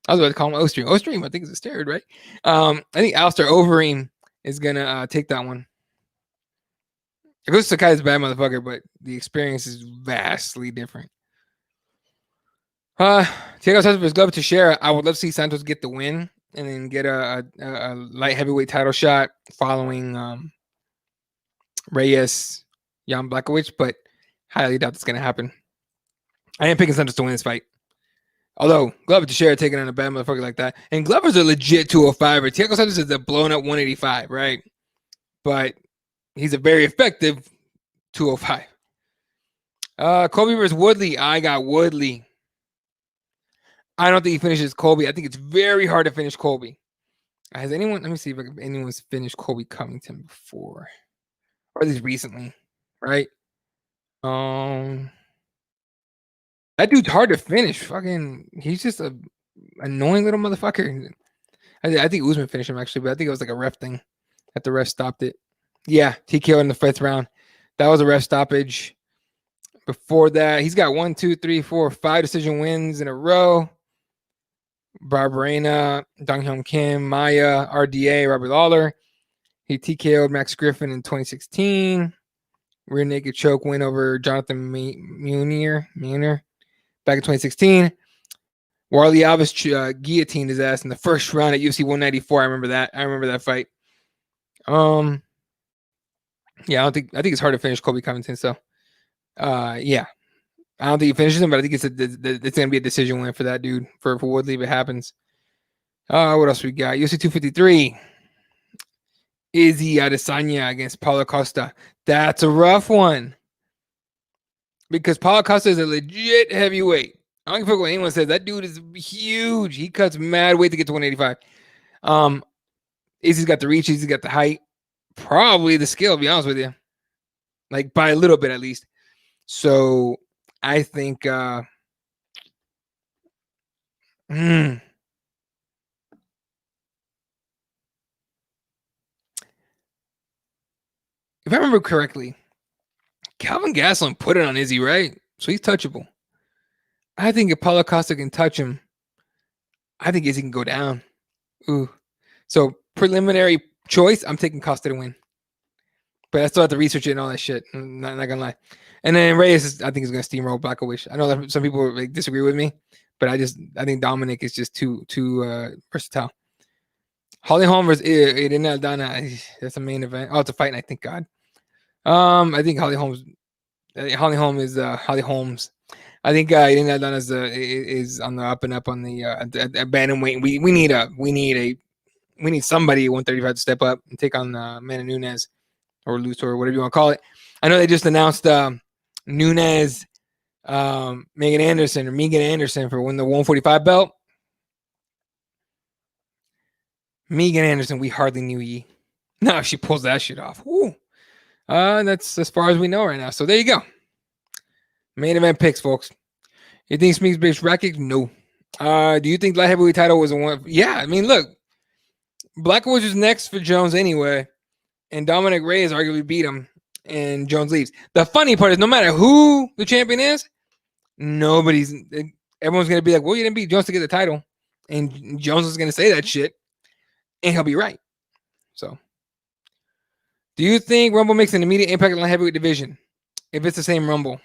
I was about to call him Osterine. Osterine, I think is a steroid, right? I think Alistair Overeem is gonna take that one. Augusto Sakai is a bad motherfucker, but the experience is vastly different. Thiago Santos versus Glover Teixeira. I would love to see Santos get the win and then get a light heavyweight title shot following Reyes, Jan Blachowicz, but highly doubt that's going to happen. I am picking Santos to win this fight. Although Glover Teixeira taking on a bad motherfucker like that, and Glover's a legit 205er. Thiago Santos is a blown up 185, right? But he's a very effective 205. Colby versus Woodley. I got Woodley. I don't think he finishes Colby. I think it's very hard to finish Colby. Has anyone? Let me see if anyone's finished Colby Covington before, or at least recently, right? That dude's hard to finish. Fucking, he's just a annoying little motherfucker. I think Usman finished him actually, but I think it was like a ref thing that the ref stopped it. Yeah, TKO in the 5th round. That was a ref stoppage. Before that, he's got 1, 2, 3, 4, 5 decision wins in a row. Barberena, Dong Hyun Kim, Maya, RDA, Robert Lawler. He TKO'd Max Griffin in 2016. Rear naked choke win over Jonathan Munier back in 2016. Warley Alves guillotined his ass in the first round at UFC 194. I remember that fight. Yeah, I think it's hard to finish Colby Covington. So, yeah. I don't think he finishes him, but I think it's gonna be a decision win for that dude for Woodley if it happens. What else we got? UFC 253. Izzy Adesanya against Paulo Costa. That's a rough one because Paulo Costa is a legit heavyweight. I don't give a fuck what anyone says. That dude is huge. He cuts mad weight to get to 185. Izzy's got the reach. Izzy's got the height. Probably the skill, to be honest with you. Like by a little bit at least. So I think if I remember correctly, Calvin Gastelum put it on Izzy, right? So he's touchable. I think if Paulo Costa can touch him, I think Izzy can go down. Ooh. So preliminary choice, I'm taking Costa to win. But I still have to research it and all that shit. I'm not gonna lie. And then Reyes, I think, is gonna steamroll Blachowicz. I know that some people like disagree with me, but I think Dominic is just too versatile. Holly Holm versus Irene Aldana. That's a main event. Oh, it's a fight night. Thank God. I think Holly Holmes is Holly Holmes. I think Irene Aldana is on the up and up on the bantamweight. We need somebody at 135 to step up and take on Amanda Nunes or Luthor or whatever you want to call it. I know they just announced Nunes, Megan Anderson for win the 145 belt. Megan Anderson, we hardly knew ye. Now she pulls that shit off. Woo. That's as far as we know right now. So there you go. Main event picks, folks. You think Smith beats Rakic? No. Do you think light heavyweight title was a one? Yeah, I mean, look, Blachowicz was next for Jones anyway, and Dominic Reyes arguably beat him, and Jones leaves. The funny part is, no matter who the champion is, everyone's gonna be like, "Well, you didn't beat Jones to get the title," and Jones is gonna say that shit, and he'll be right. So, do you think Rumble makes an immediate impact on the heavyweight division? If it's the same Rumble,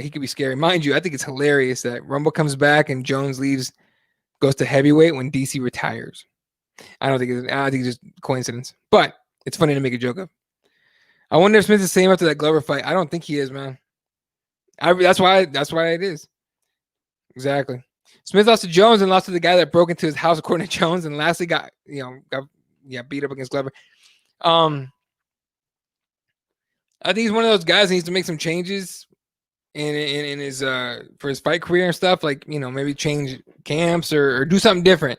he could be scary. Mind you, I think it's hilarious that Rumble comes back and Jones leaves, goes to heavyweight when DC retires. I think it's just coincidence, but it's funny to make a joke of. I wonder if Smith is the same after that Glover fight. I don't think he is, man. That's why it is. Exactly. Smith lost to Jones and lost to the guy that broke into his house according to Jones, and lastly got beat up against Glover. I think he's one of those guys that needs to make some changes in his for his fight career and stuff. Like, maybe change camps or do something different.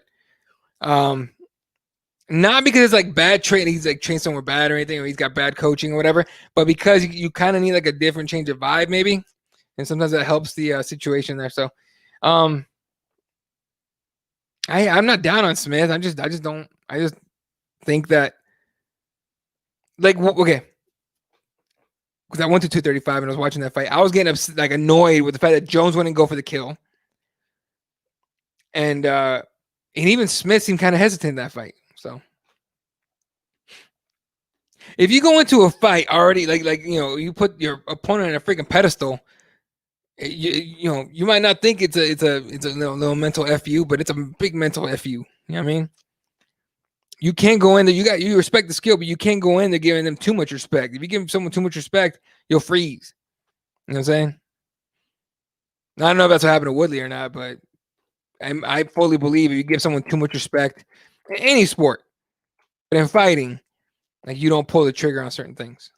Not because it's like bad training, he's like trained somewhere bad or anything, or he's got bad coaching or whatever, but because you kind of need like a different change of vibe, maybe. And sometimes that helps the situation there. So, I'm not down on Smith. I just think that, like, okay, because I went to 235 and I was watching that fight. I was getting like annoyed with the fact that Jones wouldn't go for the kill, and even Smith seemed kind of hesitant in that fight. So, if you go into a fight already like you put your opponent on a freaking pedestal, you might not think it's a little mental fu, but it's a big mental fu. You know what I mean? You can't go in there. You respect the skill, but you can't go in there giving them too much respect. If you give someone too much respect, you'll freeze. You know what I'm saying? I don't know if that's what happened to Woodley or not, but I fully believe if you give someone too much respect in any sport, but in fighting, like, you don't pull the trigger on certain things.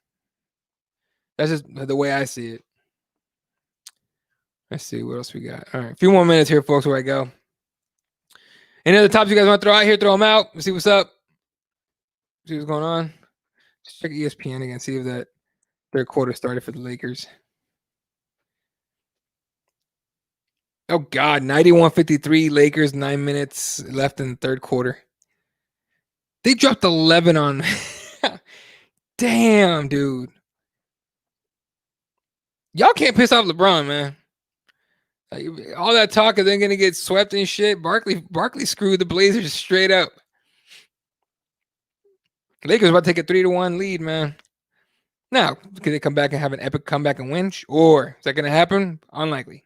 That's just the way I see it. Let's see what else we got. All right, a few more minutes here, folks, where I go. Any other topics you guys want to throw out here? Throw them out. Let's see what's up. See what's going on. Just check ESPN again. See if that third quarter started for the Lakers. Oh, God. 91-53 Lakers. 9 minutes left in the third quarter. They dropped 11 on. Damn, dude. Y'all can't piss off LeBron, man. Like, all that talk of them going to get swept and shit. Barkley screwed the Blazers straight up. Lakers about to take a 3-1 lead, man. Now, can they come back and have an epic comeback and win? Or is that going to happen? Unlikely.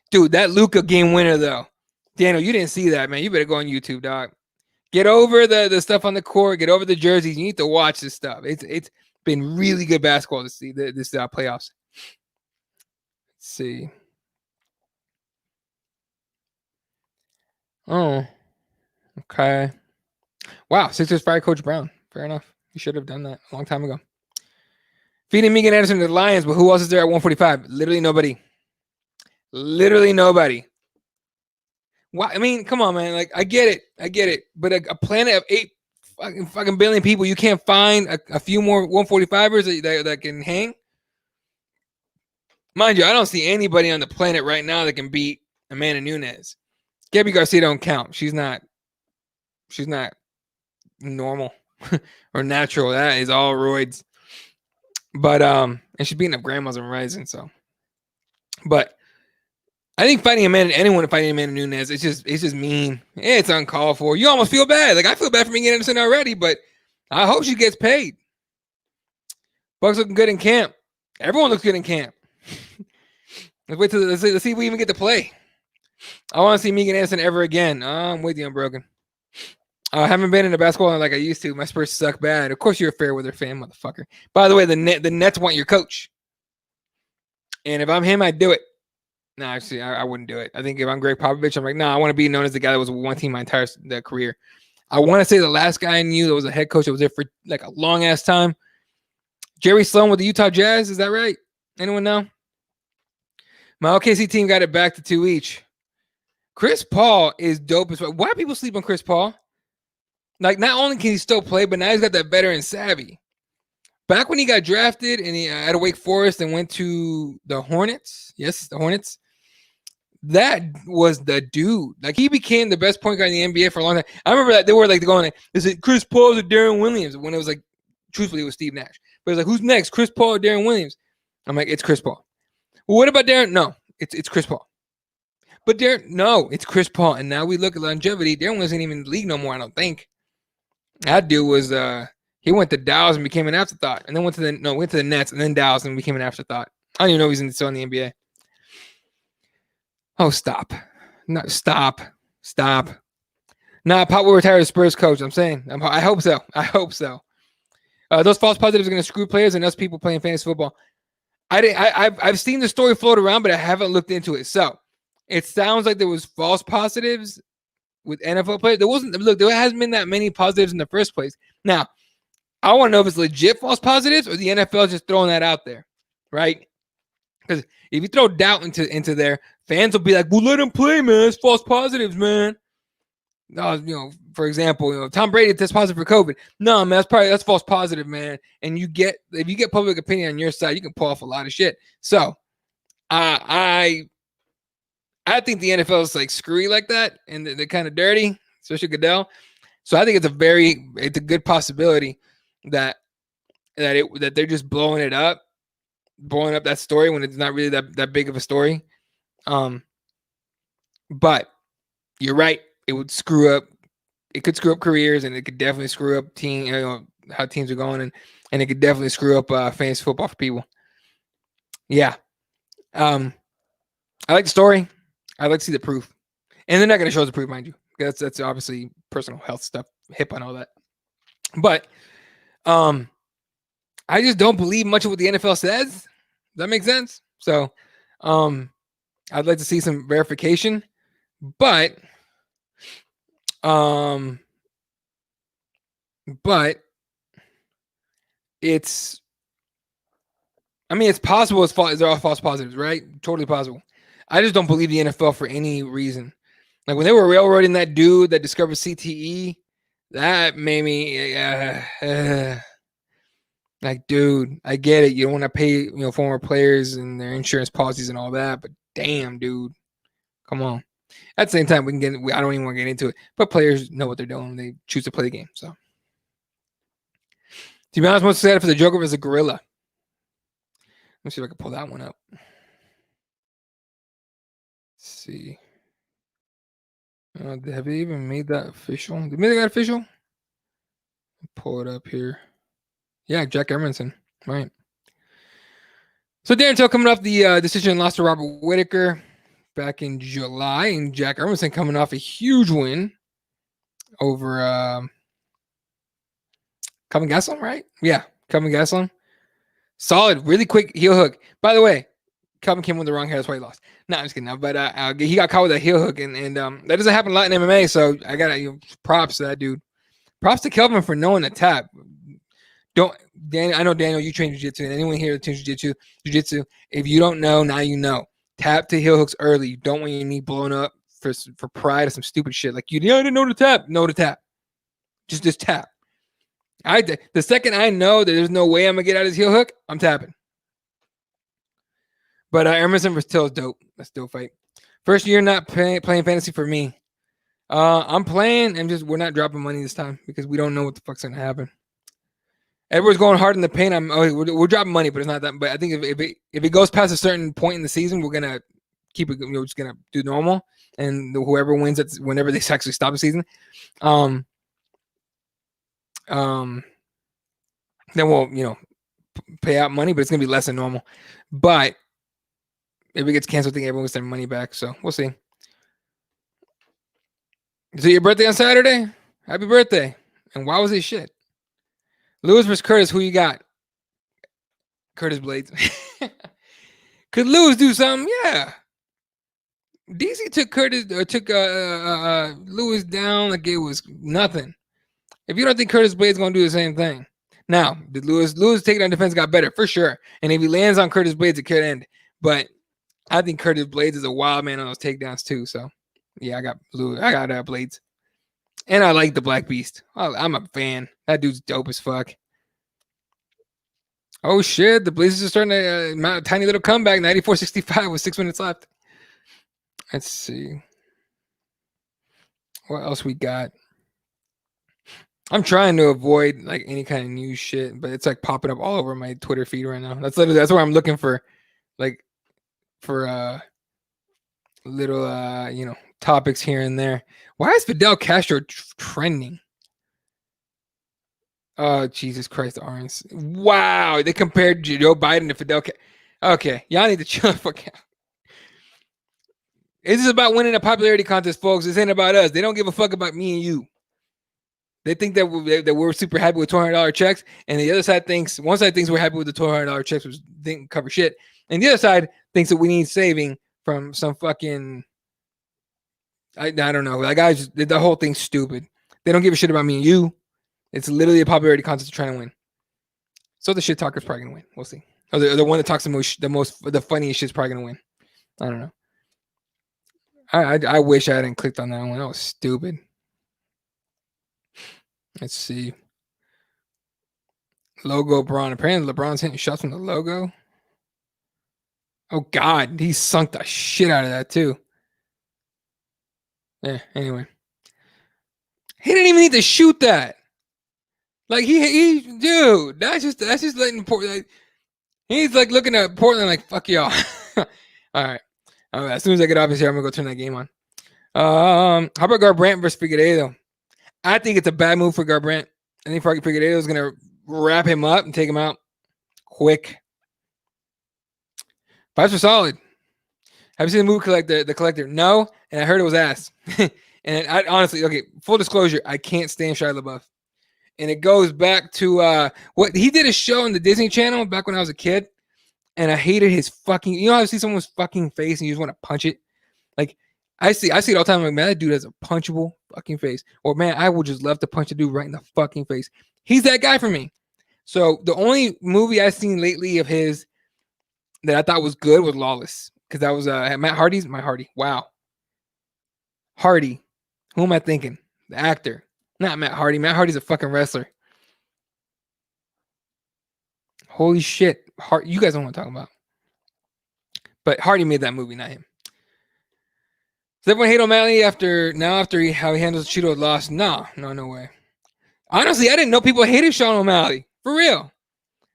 Dude, that Luka game winner, though. Daniel, you didn't see that, man. You better go on YouTube, dog. Get over the stuff on the court. Get over the jerseys. You need to watch this stuff. It's been really good basketball to see this playoffs. Let's see. Oh, okay. Wow, Sixers fired Coach Brown. Fair enough. You should have done that a long time ago. Feeding Megan Anderson to the Lions, but who else is there at 145? Literally nobody. Literally nobody. Why? I mean, come on, man. Like, I get it. But a planet of 8 fucking billion people, you can't find a few more 145ers that can hang? Mind you, I don't see anybody on the planet right now that can beat Amanda Nunes. Gabby Garcia don't count. She's not normal or natural. That is all roids. But and she's beating up grandmas and rising. So, but I think anyone fighting Amanda Nunes, it's just mean. It's uncalled for. You almost feel bad. Like, I feel bad for Megan Anderson already, but I hope she gets paid. Bucks looking good in camp. Everyone looks good in camp. Let's see if we even get to play. I want to see Megan Anderson ever again. I'm with you, Unbroken. I haven't been into basketball like I used to. My Spurs suck bad. Of course, you're a fair weather fan, motherfucker. By the way, the Nets want your coach. And if I'm him, I'd do it. No, actually, I wouldn't do it. I think if I'm Greg Popovich, I'm like, no, I want to be known as the guy that was one team my entire career. I want to say the last guy I knew that was a head coach that was there for like a long-ass time. Jerry Sloan with the Utah Jazz. Is that right? Anyone know? My OKC team got it back to 2 each. Chris Paul is dope as well. Why do people sleep on Chris Paul? Like, not only can he still play, but now he's got that veteran savvy. Back when he got drafted and he at Wake Forest and went to the Hornets. Yes, the Hornets. That was the dude. Like, he became the best point guard in the NBA for a long time. I remember that they were like going, is it Chris Paul or Darren Williams? When it was like, truthfully, it was Steve Nash. But it was like, who's next? Chris Paul or Darren Williams? I'm like, it's Chris Paul. Well, what about Darren? No, it's Chris Paul. But Darren, no, it's Chris Paul. And now we look at longevity. Darren wasn't even in the league no more, I don't think. That dude was he went to Dallas and became an afterthought. And then went to the Nets and then Dallas and became an afterthought. I don't even know if he's still in the NBA. Oh, stop. No, stop. Nah, Pop will retire as Spurs coach. I'm saying. I hope so. Those false positives are going to screw players and us people playing fantasy football. I've seen the story float around, but I haven't looked into it. So it sounds like there was false positives with NFL players. There hasn't been that many positives in the first place. Now, I want to know if it's legit false positives or the NFL just throwing that out there, right? Because if you throw doubt into there, fans will be like, "Well, let him play, man. It's false positives, man." For example, Tom Brady tests positive for COVID. No, man, that's false positive, man. And if you get public opinion on your side, you can pull off a lot of shit. So, I think the NFL is like screwy like that, and they're kind of dirty, especially Goodell. So I think it's a good possibility that they're just blowing up that story when it's not really that big of a story. But you're right. It could screw up careers, and it could definitely screw up how teams are going, and it could definitely screw up fantasy football for people. Yeah. I like the story. I'd like to see the proof. And they're not going to show us the proof, mind you. That's obviously personal health stuff, HIPAA and all that. But I just don't believe much of what the NFL says. Does that make sense? So I'd like to see some verification. But it's possible they're all false positives, right? Totally possible. I just don't believe the NFL for any reason. Like when they were railroading that dude that discovered CTE, that made me like, dude, I get it. You don't want to pay, former players and their insurance policies and all that, but damn, dude, come on. At the same time, I don't even want to get into it, but players know what they're doing. They choose to play the game. So, to be honest, I'm most excited for the Joker versus the Gorilla. Let me see if I can pull that one up. Let's see. Have they even made that official? Did they make that official? Pull it up here. Yeah, Jack Emerson. Right. So Darren Till coming off the decision loss to Robert Whittaker back in July, and Jack Emerson coming off a huge win over Kelvin Gastelum, right? Yeah, Kelvin Gastelum. Solid, really quick heel hook. By the way, Kelvin came with the wrong hair. That's why he lost. No, I'm just kidding. But he got caught with a heel hook, and that doesn't happen a lot in MMA. So I got props to that dude. Props to Kelvin for knowing the tap. I know Daniel, you train jiu-jitsu, and anyone here that trains jiu-jitsu, if you don't know, now you know. Tap to heel hooks early. You don't want your knee blown up for pride or some stupid shit. Like I didn't know the tap. Know the tap. Just tap. The second I know that there's no way I'm gonna get out of this heel hook, I'm tapping. But Emerson versus Till is dope. Let's still fight. First year not playing fantasy for me. I'm playing, and we're not dropping money this time because we don't know what the fuck's gonna happen. Edward's going hard in the paint. We're dropping money, but it's not that. But I think if it goes past a certain point in the season, we're gonna keep it. We're just gonna do normal, and whoever wins, that's whenever they actually stop the season. Then we'll pay out money, but it's gonna be less than normal. But if it gets canceled, I think everyone gets their money back. So we'll see. Is it your birthday on Saturday? Happy birthday! And why was it shit? Lewis versus Curtis, who you got? Curtis Blades. Could Lewis do something? Yeah. DC took Lewis down like it was nothing. If you don't think Curtis Blades gonna do the same thing, now did Lewis take it on defense got better for sure, and if he lands on Curtis Blades, it could end. But I think Curtis Blades is a wild man on those takedowns too. So yeah, I got Blades. And I like the Black Beast. I'm a fan. That dude's dope as fuck. Oh, shit. The Blazers are starting a tiny little comeback. 94-65 with 6 minutes left. Let's see. What else we got? I'm trying to avoid like any kind of news shit, but it's like popping up all over my Twitter feed right now. That's where I'm looking for little topics here and there. Why is Fidel Castro trending? Oh, Jesus Christ, Orange. Wow, they compared Joe Biden to Fidel Castro. Okay, y'all need to chill the fuck out. This is about winning a popularity contest, folks. This ain't about us. They don't give a fuck about me and you. They think that we're super happy with $200 checks, and the other side thinks one side thinks we're happy with the $200 checks, which didn't cover shit, and the other side thinks that we need saving from some fucking I don't know. Like guys, the whole thing's stupid. They don't give a shit about me and you. It's literally a popularity contest to try and win. So the shit talker's probably gonna win. We'll see. Or the one that talks the funniest shit's probably gonna win. I don't know. I wish I hadn't clicked on that one. That was stupid. Let's see. Logo Braun. Apparently LeBron's hitting shots from the logo. Oh God, he sunk the shit out of that too. Yeah, anyway. He didn't even need to shoot that. Like he dude, that's just letting Portland. Like, he's like looking at Portland like fuck y'all. All right. As soon as I get off here, I'm gonna go turn that game on. How about Garbrandt versus Figueiredo? I think it's a bad move for Garbrandt. I think Figueiredo is gonna wrap him up and take him out quick. Fives are solid. Have you seen the movie The Collector? No, and I heard it was ass. And I honestly, okay, full disclosure, I can't stand Shia LaBeouf. And it goes back to what he did a show on the Disney Channel back when I was a kid, and I hated his fucking. You know how I see someone's fucking face and you just want to punch it. Like I see it all the time. I'm like, man, that dude has a punchable fucking face. Or man, I would just love to punch a dude right in the fucking face. He's that guy for me. So the only movie I've seen lately of his that I thought was good was Lawless, because that was Matt Hardy's. Wow, Hardy. Who am I thinking? The actor. Not Matt Hardy. Matt Hardy's a fucking wrestler. Holy shit. You guys don't want to talk about. But Hardy made that movie, not him. Does everyone hate O'Malley after how he handles Cheeto loss? No way. Honestly, I didn't know people hated Sean O'Malley. For real.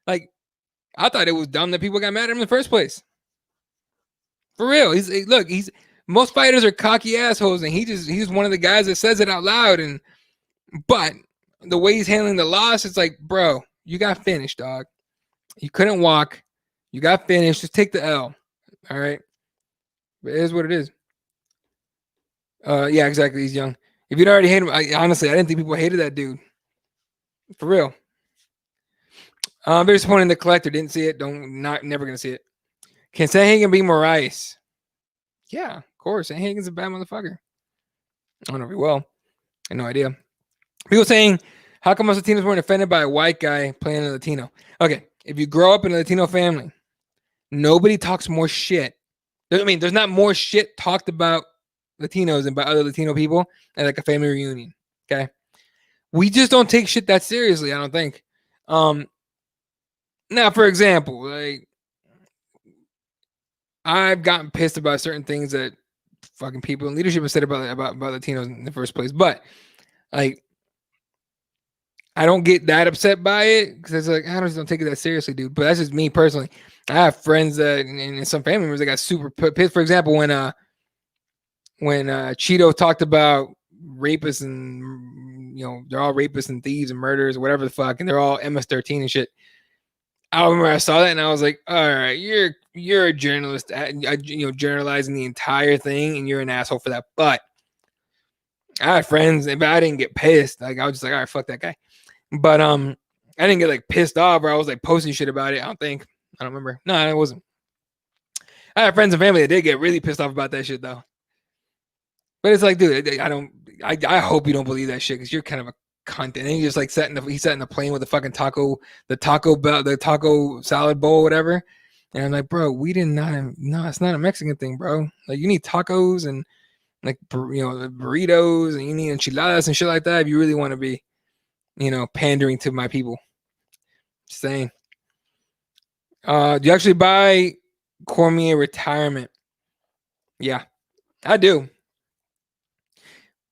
Like, I thought it was dumb that people got mad at him in the first place. For real. He's most fighters are cocky assholes, and he's one of the guys that says it out loud. But the way he's handling the loss, it's like, bro, you got finished, dog. You couldn't walk. You got finished. Just take the L. All right. But it is what it is. Yeah, exactly. He's young. If you'd already hate him, honestly, I didn't think people hated that dude. For real. Very disappointed in The Collector. Didn't see it. Never gonna see it. Can Sanhagen be Moraes? Yeah, of course. Sanhagen's a bad motherfucker. I don't know if he will. I have no idea. People saying, how come most Latinos weren't offended by a white guy playing a Latino? Okay, if you grow up in a Latino family, nobody talks more shit. I mean, there's not more shit talked about Latinos and by other Latino people at like a family reunion. Okay, we just don't take shit that seriously. I don't think. Now, for example, like I've gotten pissed about certain things that fucking people in leadership have said about Latinos in the first place, but like I don't get that upset by it because it's like I just don't take it that seriously, dude. But that's just me personally. I have friends that and some family members that got super pissed. For example, when Cheeto talked about rapists and they're all rapists and thieves and murderers, whatever the fuck, and they're all MS-13 and shit. I remember I saw that and I was like, all right, you're a journalist, generalizing the entire thing, and you're an asshole for that. But I had friends, but I didn't get pissed. Like I was just like, all right, fuck that guy. But I didn't get like pissed off, or I was like posting shit about it. I don't remember. No, I wasn't. I have friends and family that did get really pissed off about that shit though. But it's like, dude, I hope you don't believe that shit because you're kind of a cunt. And then he just like sat in the plane with the fucking the taco salad bowl, whatever. And I'm like, bro, it's not a Mexican thing, bro. Like you need tacos and like burritos, and you need enchiladas and shit like that if you really want to be, pandering to my people. Just saying. Do you actually buy Cormier retirement? Yeah, I do.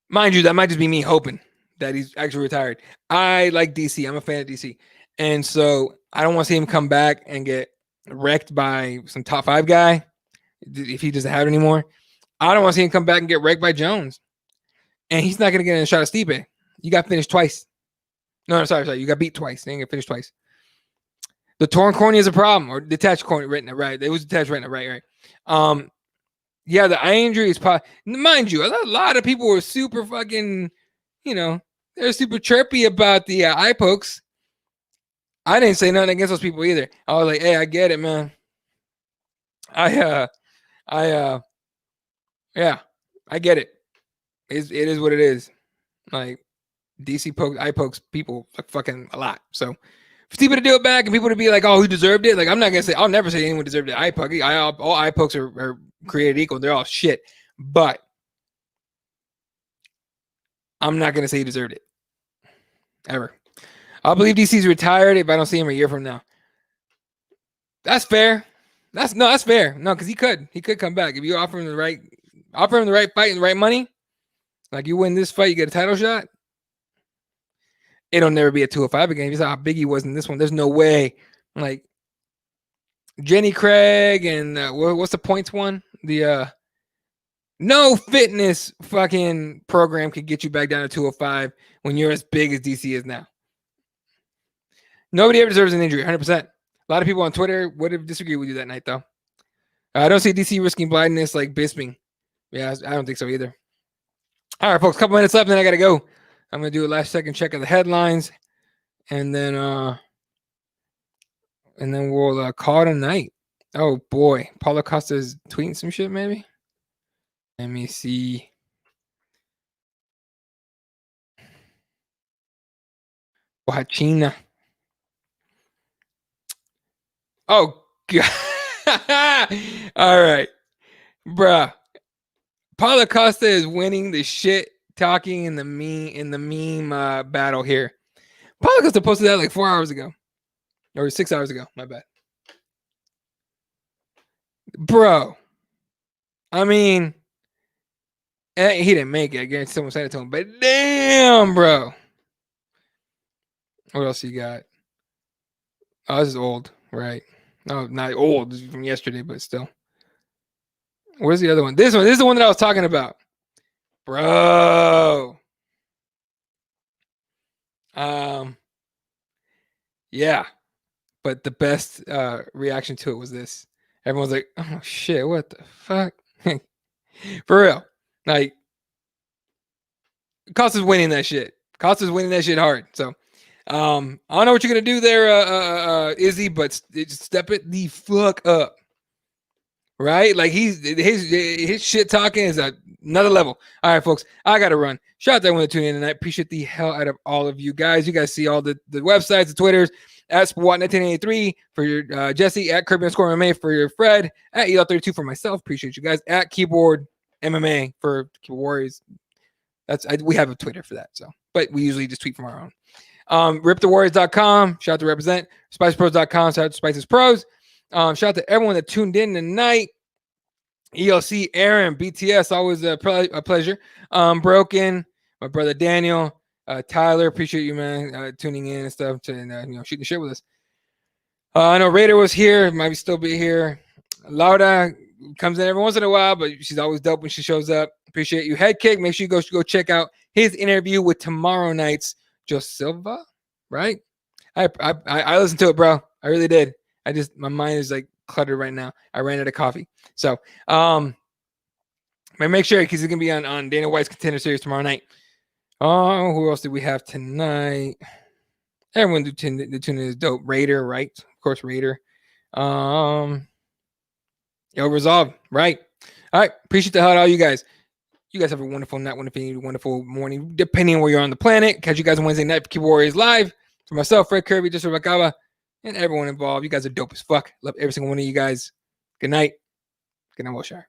Mind you, that might just be me hoping that he's actually retired. I like DC. I'm a fan of DC. And so I don't want to see him come back and get wrecked by some top 5 guy if he doesn't have it anymore. I don't want to see him come back and get wrecked by Jones. And he's not going to get in a shot of Stipe. You got finished twice. No, sorry. You got beat twice. You didn't get finished twice. The torn cornea is a problem, or detached cornea, right? It was detached retina, right. Yeah, the eye injury is mind you, a lot of people were super fucking, they're super chirpy about the eye pokes. I didn't say nothing against those people either. I was like, hey, I get it, man. Yeah, I get it. It is what it is. Like DC eye pokes people like fucking a lot. So for people to do it back and people to be like, oh, who deserved it? Like I'm not gonna say I'll never say anyone deserved it. Eye poke. All eye pokes are created equal. They're all shit. But I'm not gonna say he deserved it. Ever. I'll believe DC's retired if I don't see him a year from now. That's fair. That's fair. No, because he could come back if you offer him the right fight and the right money. Like you win this fight, you get a title shot. It'll never be a 205 again. You saw how big he was in this one. There's no way. Like Jenny Craig and what's the points one? The no fitness fucking program could get you back down to 205 when you're as big as DC is now. Nobody ever deserves an injury, 100%. A lot of people on Twitter would have disagreed with you that night, though. I don't see DC risking blindness like Bisping. Yeah, I don't think so either. All right, folks, a couple minutes left, then I got to go. I'm going to do a last second check of the headlines, and then we'll call it a night. Oh, boy. Paulo Costa's tweeting some shit, maybe? Let me see. Wachina. Oh, God. All right. Bruh. Paulo Costa is winning the shit talking in the meme battle here. Paulo Costa posted that like 4 hours ago. Or 6 hours ago. My bad. Bro. I mean, he didn't make it. I guarantee someone said it to him. But damn, bro. What else you got? Oh, this is old, right? No, not old. This is from yesterday, but still. Where's the other one? This one. This is the one that I was talking about. Bro. Yeah. But the best reaction to it was this. Everyone's like, oh shit, what the fuck? For real. Like Costa's winning that shit. Costa's winning that shit hard. So I don't know what you're gonna do there, Izzy, but just step it the fuck up. Right? Like his shit talking is another level. All right, folks. I gotta run. Shout out to everyone that tuned in tonight. Appreciate the hell out of all of you guys. You guys see all the websites, the Twitters, at Spawat1983 for your Jesse, at Kirby_MMA for your Fred, at EL32 for myself. Appreciate you guys. At Keyboard MMA for Keyboard Warriors. We have a Twitter for that, so but we usually just tweet from our own. RipTheWarriors.com. Shout out to Represent. SpicePros.com. Shout out to Spices Pros. Shout out to everyone that tuned in tonight. ELC, Aaron, BTS, always a pleasure. Broken, my brother Daniel, Tyler, appreciate you, man, tuning in and stuff, to shooting the shit with us. I know Raider was here, might still be here. Laura comes in every once in a while, but she's always dope when she shows up. Appreciate you. Head Kick, make sure you go check out his interview with tomorrow night's Joe Silva, right? I listened to it, bro. I really did. My mind is like cluttered right now. I ran out of coffee. So, make sure because it's going to be on Dana White's Contender Series tomorrow night. Oh, who else did we have tonight? Everyone do tune in is dope. Raider, right? Of course, Raider. Resolve, right? All right. Appreciate the hell out of all you guys. You guys have a wonderful night, wonderful morning, depending on where you're on the planet. Catch you guys on Wednesday night for Keyboard Warriors Live. For myself, Fred Kirby, just for Bakava, and everyone involved. You guys are dope as fuck. Love every single one of you guys. Good night. Good night, Wilshire.